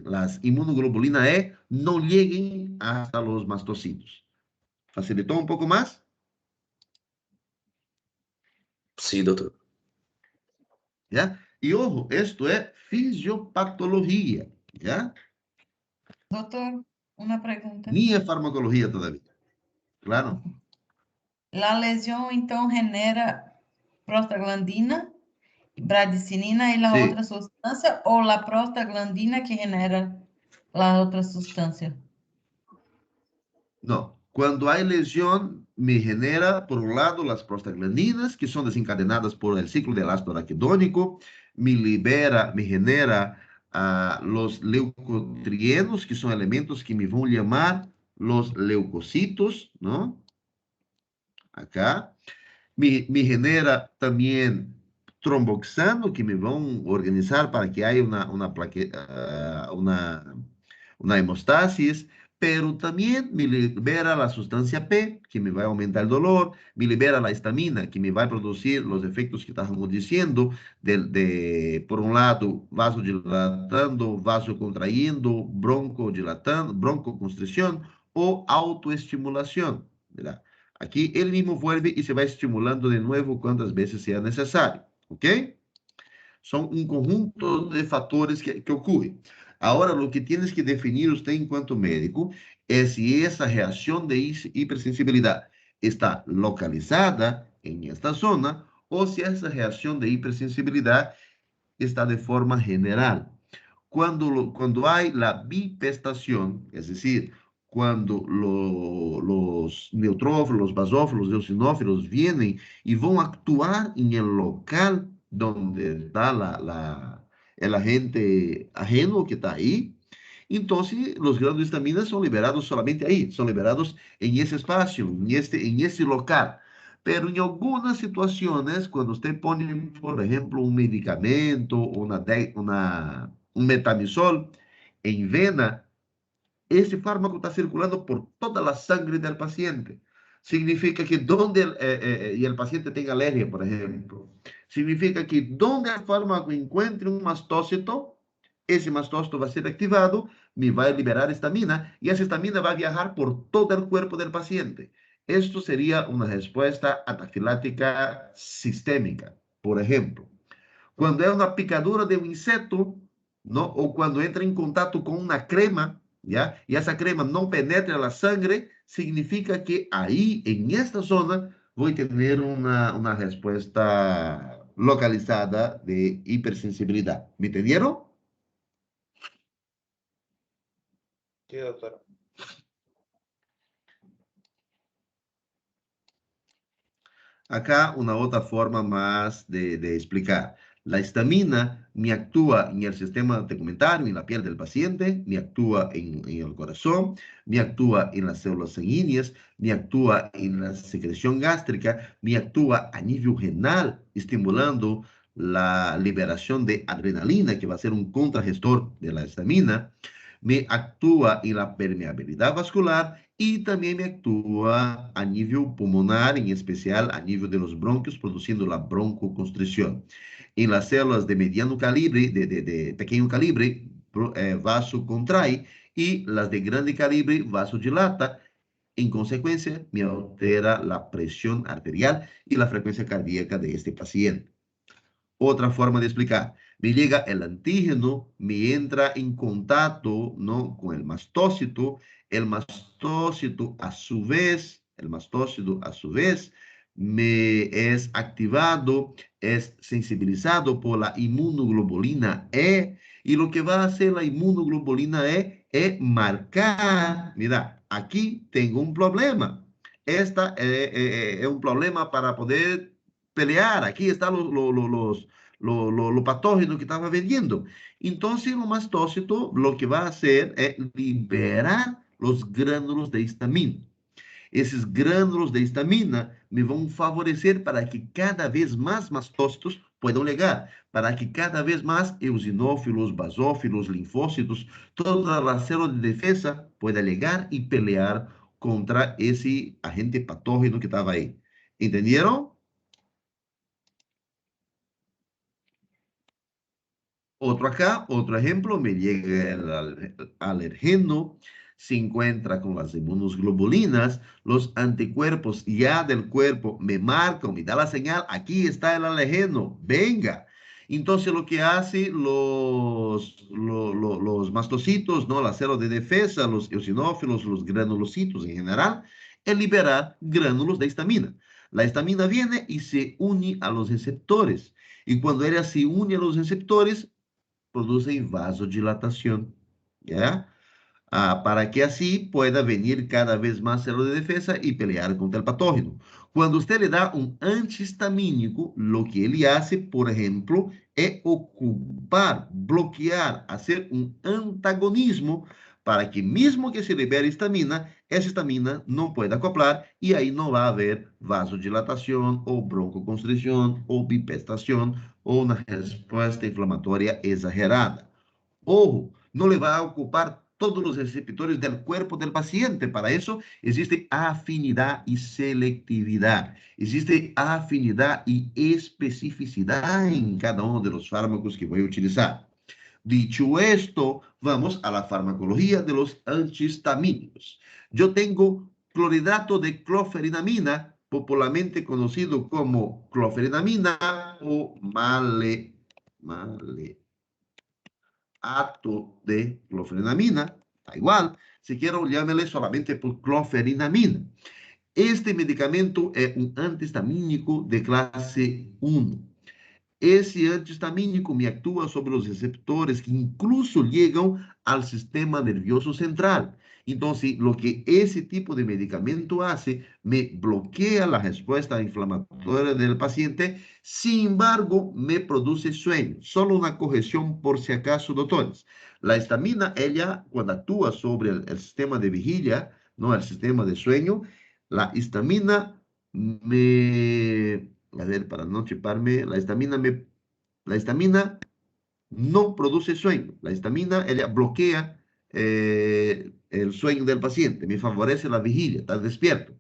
las inmunoglobulinas E no lleguen hasta los mastocitos. ¿Facilitó un poco más? Sí, doctor. ¿Ya? Y ojo, esto es fisiopatología, ¿ya? Doctor, una pregunta. Ni es farmacología todavía. Claro. La lesión, então, genera prostaglandina, bradcinina y la Sí. otra sustancia, o la prostaglandina que genera la otra sustancia? No. Cuando hay lesión, me genera, por un lado, las prostaglandinas, que son desencadenadas por el ciclo del ácido araquidónico, me genera los leucotrienos, que son elementos que me van a llamar los leucocitos, ¿no? Acá. Me genera también tromboxano, que me van a organizar para que haya una hemostasis. pero también me libera la sustancia P, que me va a aumentar el dolor, me libera la histamina, que me va a producir los efectos que estábamos diciendo, por un lado, vasodilatando, vasocontrayendo, broncodilatando, broncoconstricción o autoestimulación, ¿verdad? Aquí él mismo vuelve y se va estimulando de nuevo cuantas veces sea necesario, ¿ok? Son un conjunto de factores que ocurren. Ahora, lo que tienes que definir usted en cuanto médico es si esa reacción de hipersensibilidad está localizada en esta zona o si esa reacción de hipersensibilidad está de forma general. Cuando hay la bipestación, es decir, cuando los neutrófilos, los basófilos, los eosinófilos vienen y van a actuar en el local donde está el agente ajeno que está ahí, entonces los granos de histamina son liberados solamente ahí, son liberados en ese espacio, en ese local. Pero en algunas situaciones, cuando usted pone, por ejemplo, un medicamento, un metamizol en vena, ese fármaco está circulando por toda la sangre del paciente. Significa que y el paciente tenga alergia, por ejemplo, significa que donde el fármaco encuentre un mastócito, ese mastócito va a ser activado, me va a liberar histamina y esa histamina va a viajar por todo el cuerpo del paciente. Esto sería una respuesta anafilática sistémica, por ejemplo. Cuando é uma picadura de um inseto, não? Ou quando entra em contato com uma crema, ¿ya? E essa crema não penetra na sangue, significa que aí, em esta zona, vou ter uma resposta localizada de hipersensibilidade. ¿Me entenderam? Sí, doctor. Acá una otra forma más de explicar. La histamina me actúa en el sistema tegumentario, en la piel del paciente, me actúa en el corazón, me actúa en las células sanguíneas, me actúa en la secreción gástrica, me actúa a nivel renal, estimulando la liberación de adrenalina, que va a ser un contragestor de la histamina. Me actúa en la permeabilidad vascular y también me actúa a nivel pulmonar, en especial a nivel de los bronquios, produciendo la broncoconstricción. En las células de mediano calibre, de pequeño calibre, vasocontrae y las de grande calibre vasodilata. En consecuencia, me altera la presión arterial y la frecuencia cardíaca de este paciente. Otra forma de explicar, me llega el antígeno, me entra en contacto, ¿no? Con el mastócito a su vez, me es activado, es sensibilizado por la inmunoglobulina E, y lo que va a hacer la inmunoglobulina E es marcar, mira, aquí tengo un problema. Esta es un problema para poder pelear. Aquí están los patógenos que estaba vendiendo. Entonces, el mastócito lo que va a hacer es liberar los gránulos de histamina. Esses grânulos de histamina me vão favorecer para que cada vez mais mastócitos puedan llegar, para que cada vez mais eosinófilos, basófilos, linfócitos, toda a célula de defesa pueda llegar e pelear contra esse agente patógeno que estava aí. Entenderam? Otro ejemplo, me llega el alergeno, se encuentra con las inmunoglobulinas, los anticuerpos ya del cuerpo me marcan, me da la señal, aquí está el alergeno, venga. Entonces lo que hace los mastocitos, ¿no? Las células de defensa, los eosinófilos, los granulocitos en general, es liberar gránulos de histamina. La histamina viene y se une a los receptores. Y cuando ella se une a los receptores, producen vasodilatación, ¿ya? Para que así pueda venir cada vez más célula de defensa y pelear contra el patógeno. Cuando usted le da un antihistamínico, lo que él hace, por ejemplo, es ocupar, bloquear, hacer un antagonismo para que mismo que se libere histamina, esa histamina no pueda acoplar y ahí no va a haber vasodilatación o broncoconstricción o bipestación ou uma resposta inflamatória exagerada. Ou não le vai a ocupar todos los receptores del cuerpo del paciente. Para eso existe afinidad y selectividad. Existe afinidad y especificidad en cada uno de los fármacos que voy a utilizar. Dicho esto, vamos a la farmacología de los antihistamínicos. Yo tengo clorhidrato de cloferinamina, popularmente conocido como cloferinamina o maleato de cloferinamina. Da igual, si quiero llámele solamente por cloferinamina. Este medicamento es un antihistamínico de clase 1. Esse antihistamínico me actúa sobre os receptores que incluso chegam ao sistema nervioso central. Então, o que esse tipo de medicamento hace, me bloqueia a resposta inflamatória do paciente, sin embargo, me produz sueño. Só uma correção por si acaso, doutores. A histamina, ela, quando atua sobre o sistema de vigília, não o sistema de sueño, a histamina me... A ver, para no chiparme, la histamina no produce sueño. La histamina, ella bloquea el sueño del paciente, me favorece la vigilia, estar despierto.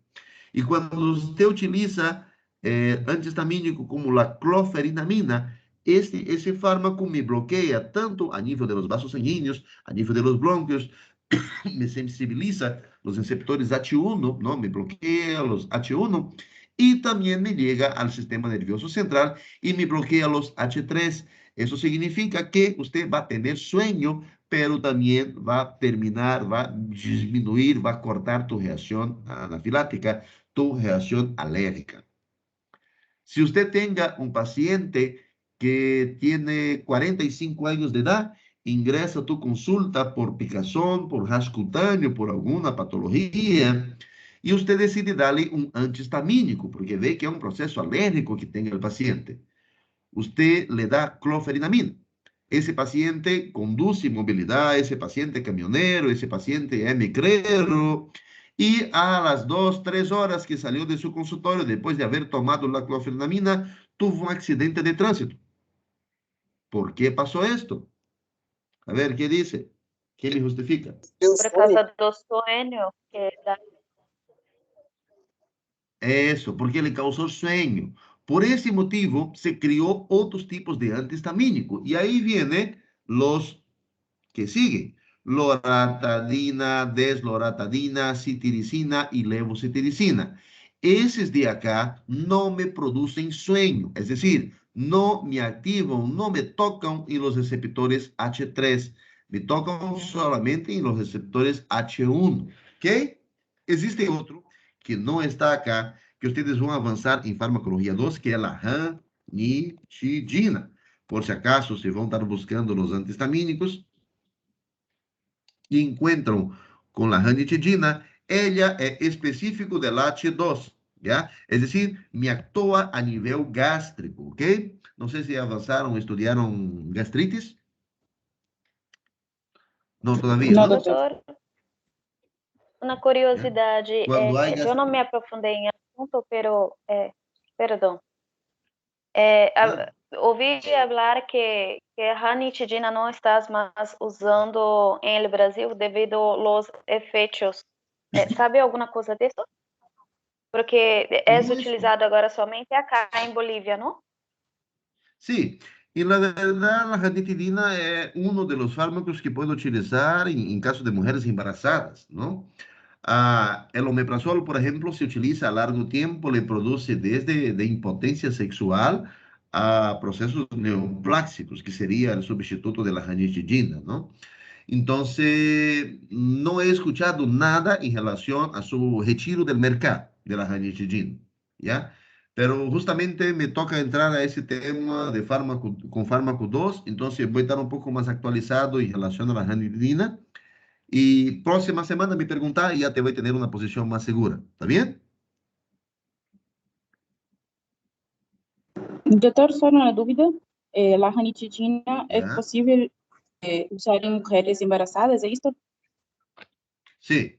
Y cuando usted utiliza antihistamínico como la cloferinamina, ese fármaco me bloquea tanto a nivel de los vasos sanguíneos, a nivel de los bronquios, me sensibiliza los receptores H1, ¿no? Me bloquea los H1 y también me llega al sistema nervioso central y me bloquea los H3. Eso significa que usted va a tener sueño, pero también va a terminar, va a disminuir, va a cortar tu reacción anafilática, tu reacción alérgica. Si usted tenga un paciente que tiene 45 años de edad, ingresa a tu consulta por picazón, por rash cutáneo, por alguna patología, y usted decide darle un antihistamínico, porque ve que es un proceso alérgico que tenga el paciente. Usted le da cloferinamina. Ese paciente conduce movilidad, ese paciente camionero, ese paciente es micrero, y a las 2, 3 horas que salió de su consultorio, después de haber tomado la cloferinamina, tuvo un accidente de tránsito. ¿Por qué pasó esto? A ver, ¿qué dice? ¿Qué me justifica? Por causa do sueño que dá. Eso, porque le causó sueño. Por ese motivo, se creó otros tipos de antihistamínico. Y ahí vienen los que siguen. Loratadina, desloratadina, citiricina y levocitiricina. Esos de acá no me producen sueño. Es decir, no me activan, no me tocan en los receptores H3. Me tocan solamente en los receptores H1. ¿Ok? Existe otro que no está acá, que ustedes van a avanzar en farmacología 2, que es la ranitidina. Por si acaso, se van a estar buscando los antihistamínicos y encuentran con la ranitidina, ella es específico del H2, ¿ya? Es decir, me actúa a nivel gástrico, ¿ok? No sé si avanzaron, estudiaron gastritis. No, todavía, No, ¿no? doutor. Uma curiosidade, Quando há eu não me aprofundei em assunto, pero, perdão. Ouvi falar que a ranitidina não está mais usando em el Brasil devido aos efeitos. Sabe alguma coisa disso? Porque é utilizado agora somente acá em Bolívia, não? Sí, y la verdad, la ranitidina es uno de los fármacos que puedo utilizar en caso de mujeres embarazadas, ¿no? El omeprazol, por ejemplo, se utiliza a largo tiempo, le produce desde de impotencia sexual a procesos neopláxicos, que sería el sustituto de la ranitidina, ¿no? Entonces, no he escuchado nada en relación a su retiro del mercado de la ranitidina, ¿ya? Pero justamente me toca entrar a ese tema de fármaco, con fármaco 2, entonces voy a estar un poco más actualizado en relación a la ranitidina. Y próxima semana me preguntar y ya te voy a tener una posición más segura. ¿Está bien? Doutor, só uma dúvida. A ranitidina é Ya. possível usar em mulheres embarazadas, é isso? Sí,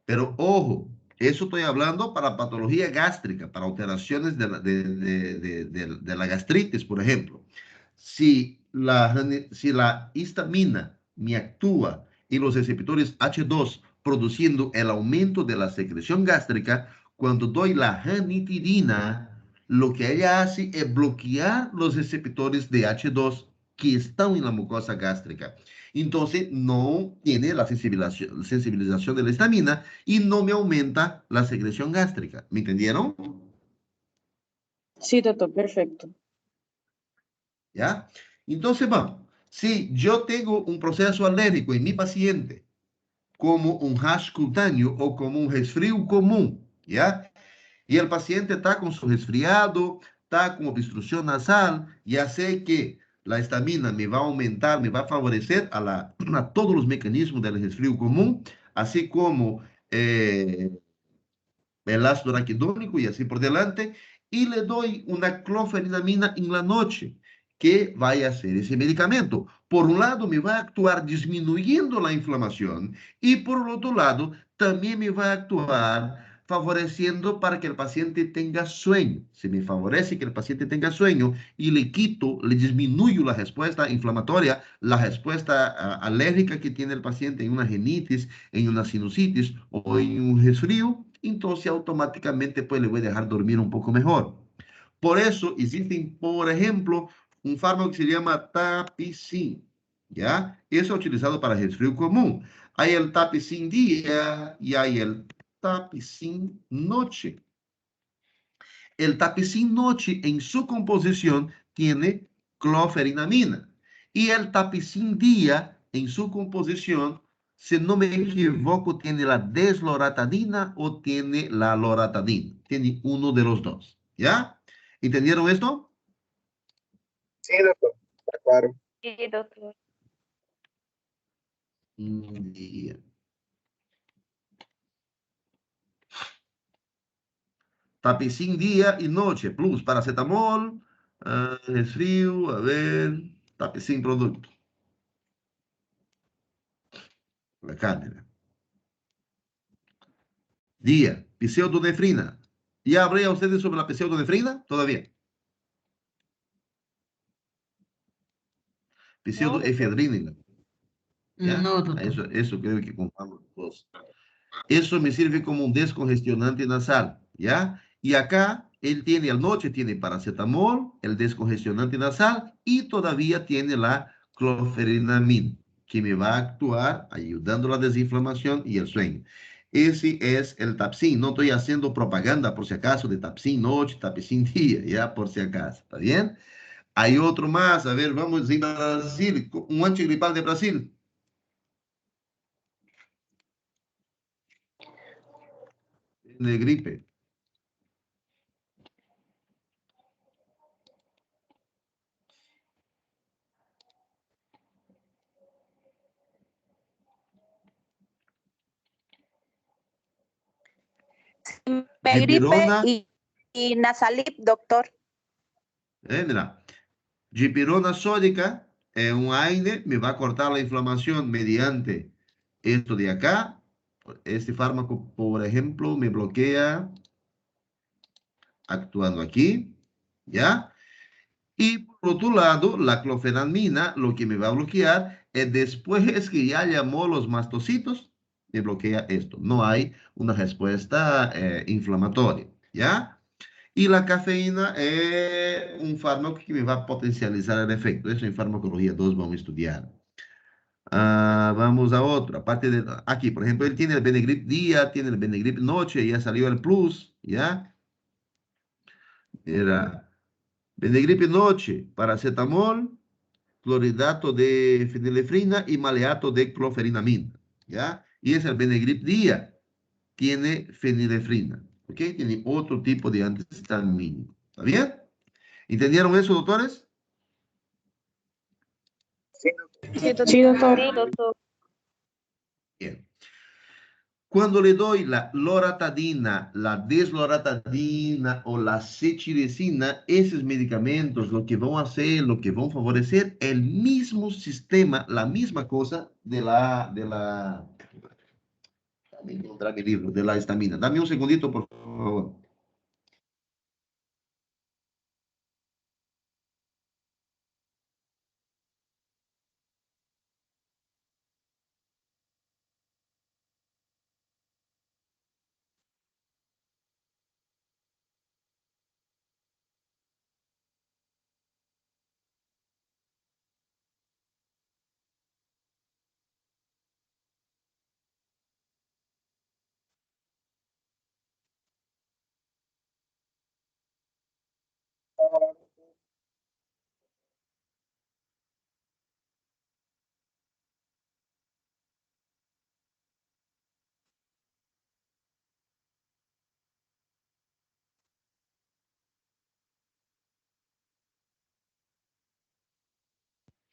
pero ojo, eso estoy hablando para patología gástrica, para alteraciones de la gastritis, por ejemplo. Si la histamina me actúa y los receptores H2 produciendo el aumento de la secreción gástrica, cuando doy la ranitidina, lo que ella hace es bloquear los receptores de H2 que están en la mucosa gástrica. Entonces, no tiene la sensibilización de la histamina y no me aumenta la secreción gástrica. ¿Me entendieron? Sí, doctor, perfecto. ¿Ya? Entonces, vamos, si yo tengo un proceso alérgico en mi paciente, como un rash cutáneo o como un resfrío común, ¿ya? Y el paciente está con su resfriado, está con obstrucción nasal, ya sé que la histamina me va a aumentar, me va a favorecer a todos los mecanismos del resfrío común, así como el ácido araquidónico y así por delante, y le doy una cloferinamina en la noche, que vaya a hacer ese medicamento. Por un lado, me va a actuar disminuyendo la inflamación y por el otro lado, también me va a actuar favoreciendo para que el paciente tenga sueño. Si me favorece que el paciente tenga sueño y le quito, le disminuyo la respuesta inflamatoria, la respuesta alérgica que tiene el paciente en una rinitis, en una sinusitis o en un resfrío, entonces automáticamente pues le voy a dejar dormir un poco mejor. Por eso existen, por ejemplo, un fármaco que se llama Tapicin, ¿ya? Eso es utilizado para resfrío común. Hay el Tapicin día y hay el Tapicin noche. El Tapicin noche en su composición tiene cloferinamina y el Tapicin día en su composición, si no me equivoco, tiene la desloratadina o tiene la loratadina. Tiene uno de los dos, ¿ya? ¿Entendieron esto? Sí, doctor. Está claro. Sí, doctor. Día. Tapicin día y noche, plus paracetamol, resfrío, a ver, Tapicin producto. La cátedra. Día, pseudonefrina. ¿Ya hablé a ustedes sobre la pseudonefrina? Todavía. Pseudoefedrina. ¿Ya? No, doctor. Eso creo que contamos todos. Eso me sirve como un descongestionante nasal, ¿ya? Y acá él tiene, al noche tiene paracetamol, el descongestionante nasal y todavía tiene la cloferinamina, que me va a actuar ayudando a la desinflamación y el sueño. Ese es el Tapsin. No estoy haciendo propaganda, por si acaso, de Tapsin noche, Tapsin día, ya, por si acaso. ¿Está bien? Hay otro más. A ver, vamos en Brasil. Un antigripal de Brasil. De gripe. Me gripe Dipirona, y Nasalip, doctor. mira, dipirona sódica es un AINE, me va a cortar la inflamación mediante esto de acá. Este fármaco, por ejemplo, me bloquea actuando aquí, ¿ya? Y por otro lado, la clofenamina, lo que me va a bloquear es después que ya llamó los mastocitos, me bloquea esto. No hay una respuesta inflamatoria, ¿ya? Y la cafeína es un fármaco que me va a potencializar el efecto. Eso en farmacología 2 vamos a estudiar. Vamos a otro. Aparte de aquí, por ejemplo, él tiene el Benegrip día, tiene el Benegrip noche, ya salió el plus, ¿ya? Era Benegrip noche, paracetamol, clorhidrato de fenilefrina y maleato de cloferinamina, ¿ya? Y es el Benegrip día, tiene fenilefrina, ¿ok? Tiene otro tipo de antihistamínico, ¿está bien? ¿Entendieron eso, doctores? Sí, Sí, doctor. doctor. Bien. Cuando le doy la loratadina, la desloratadina o la cetirizina, esos medicamentos lo que van a hacer, lo que van a favorecer, el mismo sistema, la misma cosa déjame encontrar mi libro, de la histamina. Dame un segundito, por favor.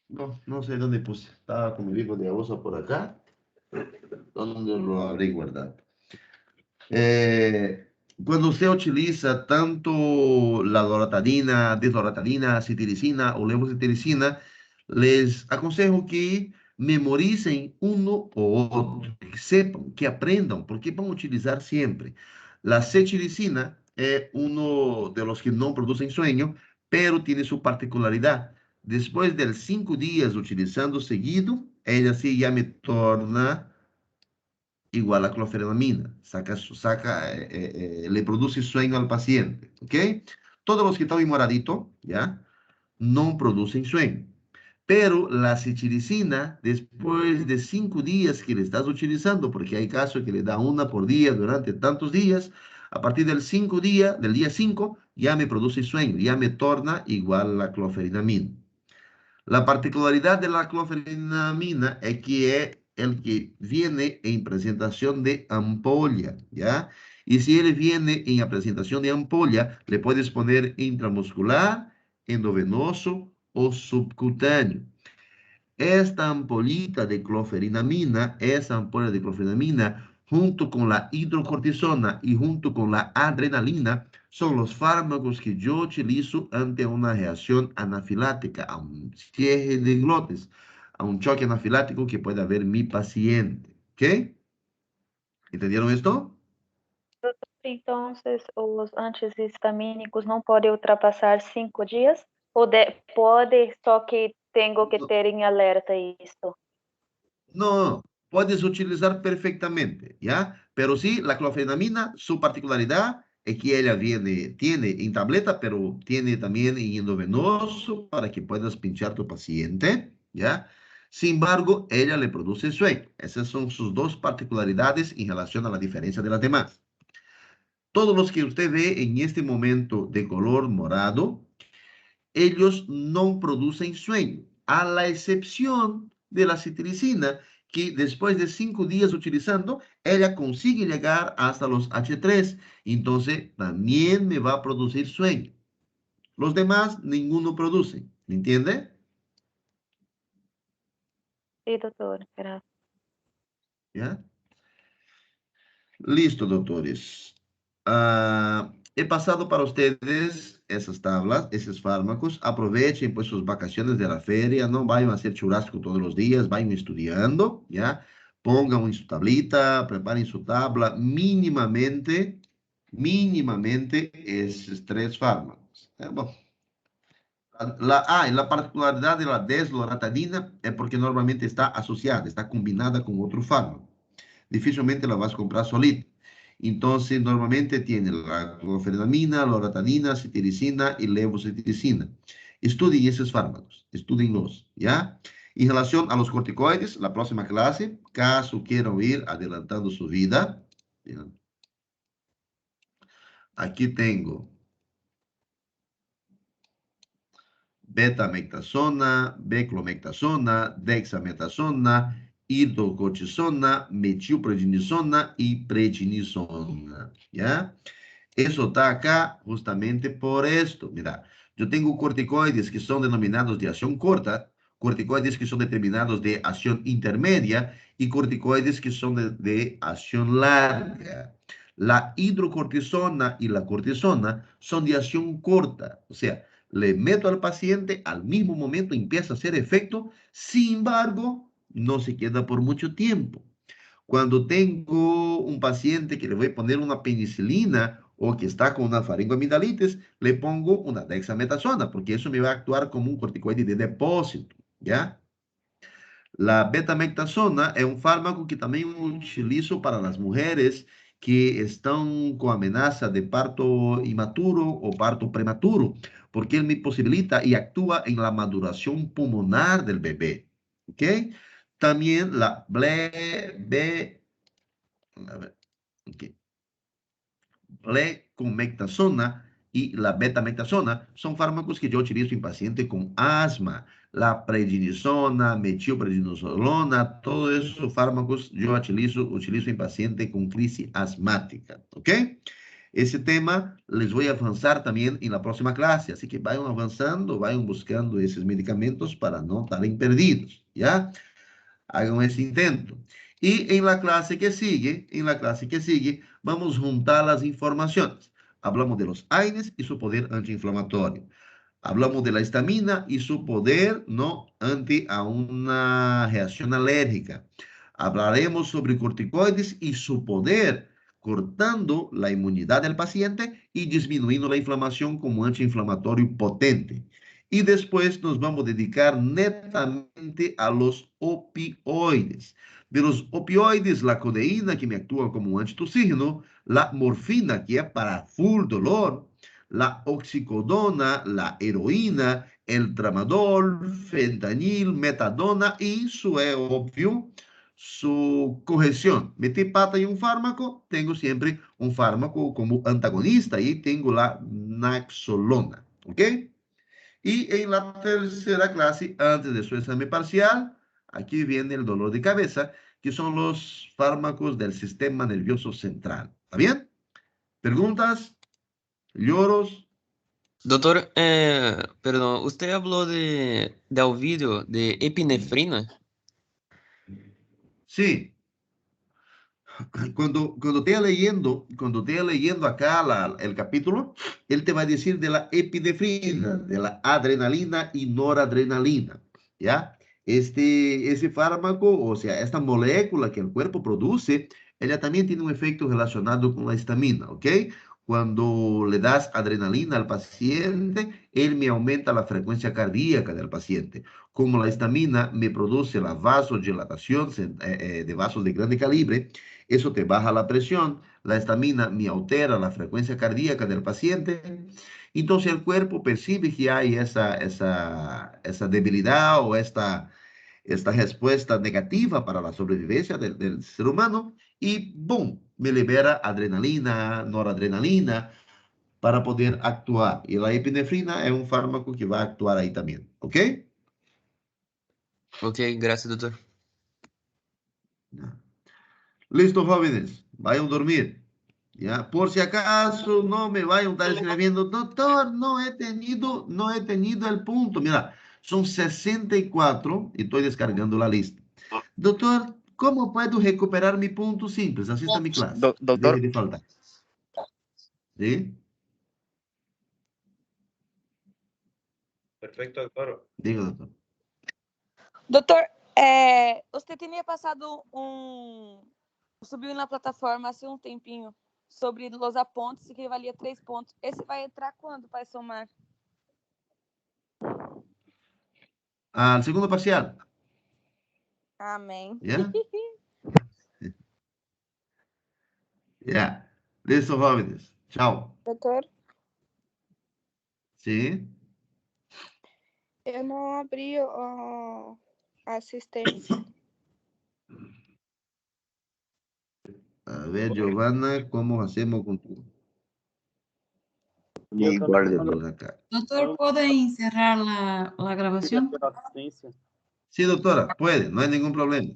No, no sé dónde puse. Estaba con mi libro de uso por acá. ¿Dónde lo habré guardado? Cuando usted utiliza tanto la loratadina, desloratadina, citiricina o levocetiricina, les aconsejo que memoricen uno o otro, que sepan, que aprendan, porque van a utilizar siempre. La cetiricina es uno de los que no producen sueño, pero tiene su particularidad. Después de 5 días utilizando seguido, ella sí ya me torna igual a clofenamina, le produce sueño al paciente, ¿ok? Todos los que están en moradito, ¿ya? No producen sueño. Pero la cetiricina, después de 5 días que le estás utilizando, porque hay casos que le da una por día durante tantos días, a partir del día 5, ya me produce sueño, ya me torna igual a la clofenamina. La particularidad de la clofenamina es que es el que viene en presentación de ampolla, ¿ya? Y si él viene en presentación de ampolla, le puedes poner intramuscular, endovenoso o subcutáneo. Esta ampollita de cloferinamina, esa ampolla de cloferinamina, junto con la hidrocortisona y junto con la adrenalina, son los fármacos que yo utilizo ante una reacción anafilática, a un cierre de glotes, a un choque anafilático que pueda haber mi paciente. ¿Ok? ¿Entendieron esto? Entonces, os antihistamínicos não podem ultrapassar 5 dias? Ou pode, só que tenho que ter em alerta isso? No, puedes utilizar perfectamente, ¿ya? Pero sí, la clofenamina, su particularidad es que ella tiene en tableta, pero tiene también en endovenoso para que puedas pinchar tu paciente, ¿ya? Sin embargo, ella le produce sueño. Esas son sus dos particularidades en relación a la diferencia de las demás. Todos los que usted ve en este momento de color morado, ellos no producen sueño, a la excepción de la citricina, que después de 5 días utilizando, ella consigue llegar hasta los H3, entonces también me va a producir sueño. Los demás, ninguno produce, ¿me entiende? Sí, doctor, gracias. ¿Ya? Listo, doctores. He pasado para ustedes esas tablas, esos fármacos. Aprovechen pues sus vacaciones de la feria. No vayan a hacer churrasco todos los días. Vayan estudiando, ¿ya? Pongan en su tablita, preparen su tabla mínimamente esos 3 fármacos. Bueno, y la particularidad de la desloratadina es porque normalmente está asociada, está combinada con otro fármaco. Difícilmente la vas a comprar solita. Entonces, normalmente tiene la clofenamina, loratadina, citiricina y levocetiricina. Estudien esos fármacos, estudienlos, ¿ya? En relación a los corticoides, la próxima clase, caso quieran ir adelantando su vida, ¿ya? Aquí tengo betamectasona, beclomectasona, dexametasona, hidrocortisona, metilprednisona y prednisona, ¿ya? Eso está acá justamente por esto. Mira, yo tengo corticoides que son denominados de acción corta, corticoides que son determinados de acción intermedia y corticoides que son de acción larga. La hidrocortisona y la cortisona son de acción corta, o sea, le meto al paciente, al mismo momento empieza a hacer efecto, sin embargo, no se queda por mucho tiempo. Cuando tengo un paciente que le voy a poner una penicilina o que está con una faringoamidalitis, le pongo una dexametasona, porque eso me va a actuar como un corticoide de depósito, ¿ya? La betamectasona es un fármaco que también utilizo para las mujeres que están con amenaza de parto inmaturo o parto prematuro, porque él me posibilita y actúa en la maduración pulmonar del bebé. ¿Ok? También la a ver, okay. Blecomectasona y la betametasona son fármacos que yo utilizo en pacientes con asma. La prednisona, metilprednisolona, todos esos fármacos yo utilizo en pacientes con crisis asmática, ¿ok? Ese tema les voy a avanzar también en la próxima clase, así que vayan avanzando, vayan buscando esos medicamentos para no estar perdidos, ¿ya? Hagan ese intento. Y en la clase que sigue, vamos a juntar las informaciones. Hablamos de los AINES y su poder antiinflamatorio. Hablamos de la histamina y su poder no ante a una reacción alérgica. Hablaremos sobre corticoides y su poder cortando la inmunidad del paciente y disminuyendo la inflamación como antiinflamatorio potente. Y después nos vamos a dedicar netamente a los opioides. De los opioides, la codeína, que me actúa como antitussígeno, la morfina, que es para full dolor, la oxicodona, la heroína, el tramadol, fentanil, metadona y su obvio, su corrección. Metí pata en un fármaco, tengo siempre un fármaco como antagonista y tengo la naxolona, ¿ok? Y en la tercera clase, antes de su examen parcial, aquí viene el dolor de cabeza, que son los fármacos del sistema nervioso central. ¿Está bien? ¿Preguntas? ¿Lloros? Doctor, perdón, usted habló de Alvídeo, de epinefrina. Sí. Cuando esté leyendo acá el capítulo, él te va a decir de la epinefrina, de la adrenalina y noradrenalina, ¿ya? Ese fármaco, o sea, esta molécula que el cuerpo produce, ella también tiene un efecto relacionado con la histamina, ¿ok? Cuando le das adrenalina al paciente, él me aumenta la frecuencia cardíaca del paciente. Como la histamina me produce la vasodilatación de vasos de grande calibre, eso te baja la presión. La histamina me altera la frecuencia cardíaca del paciente. Entonces el cuerpo percibe que hay esa debilidad o esta respuesta negativa para la sobrevivencia del ser humano y ¡boom! Me libera adrenalina, noradrenalina para poder actuar. Y la epinefrina es un fármaco que va a actuar ahí también, ¿ok? Ok, gracias, doctor. Listo, jóvenes, vayan a dormir. ¿Ya? Por si acaso no me vayan a estar escribiendo, doctor, no he tenido el punto. Mira, son 64 y estoy descargando la lista. Doctor, ¿cómo puedo recuperar mi punto simples? Así está mi clase. Doctor. Deje de faltar. ¿Sí? Perfecto, doctor. Diga, doctor. Doutor, você tinha passado subiu na plataforma há um tempinho sobre los apontes que valia 3 pontos. Esse vai entrar quando para somar? Al segundo parcial. Amém. ¿Ya? Ya. Listo, jóvenes. Chao. Doutor, ¿Sí? eu não abri a assistência. A ver, Giovanna, ¿cómo hacemos con tu? Doctor, ¿puede cerrar la grabación? Sí, doctora, puede, no hay ningún problema.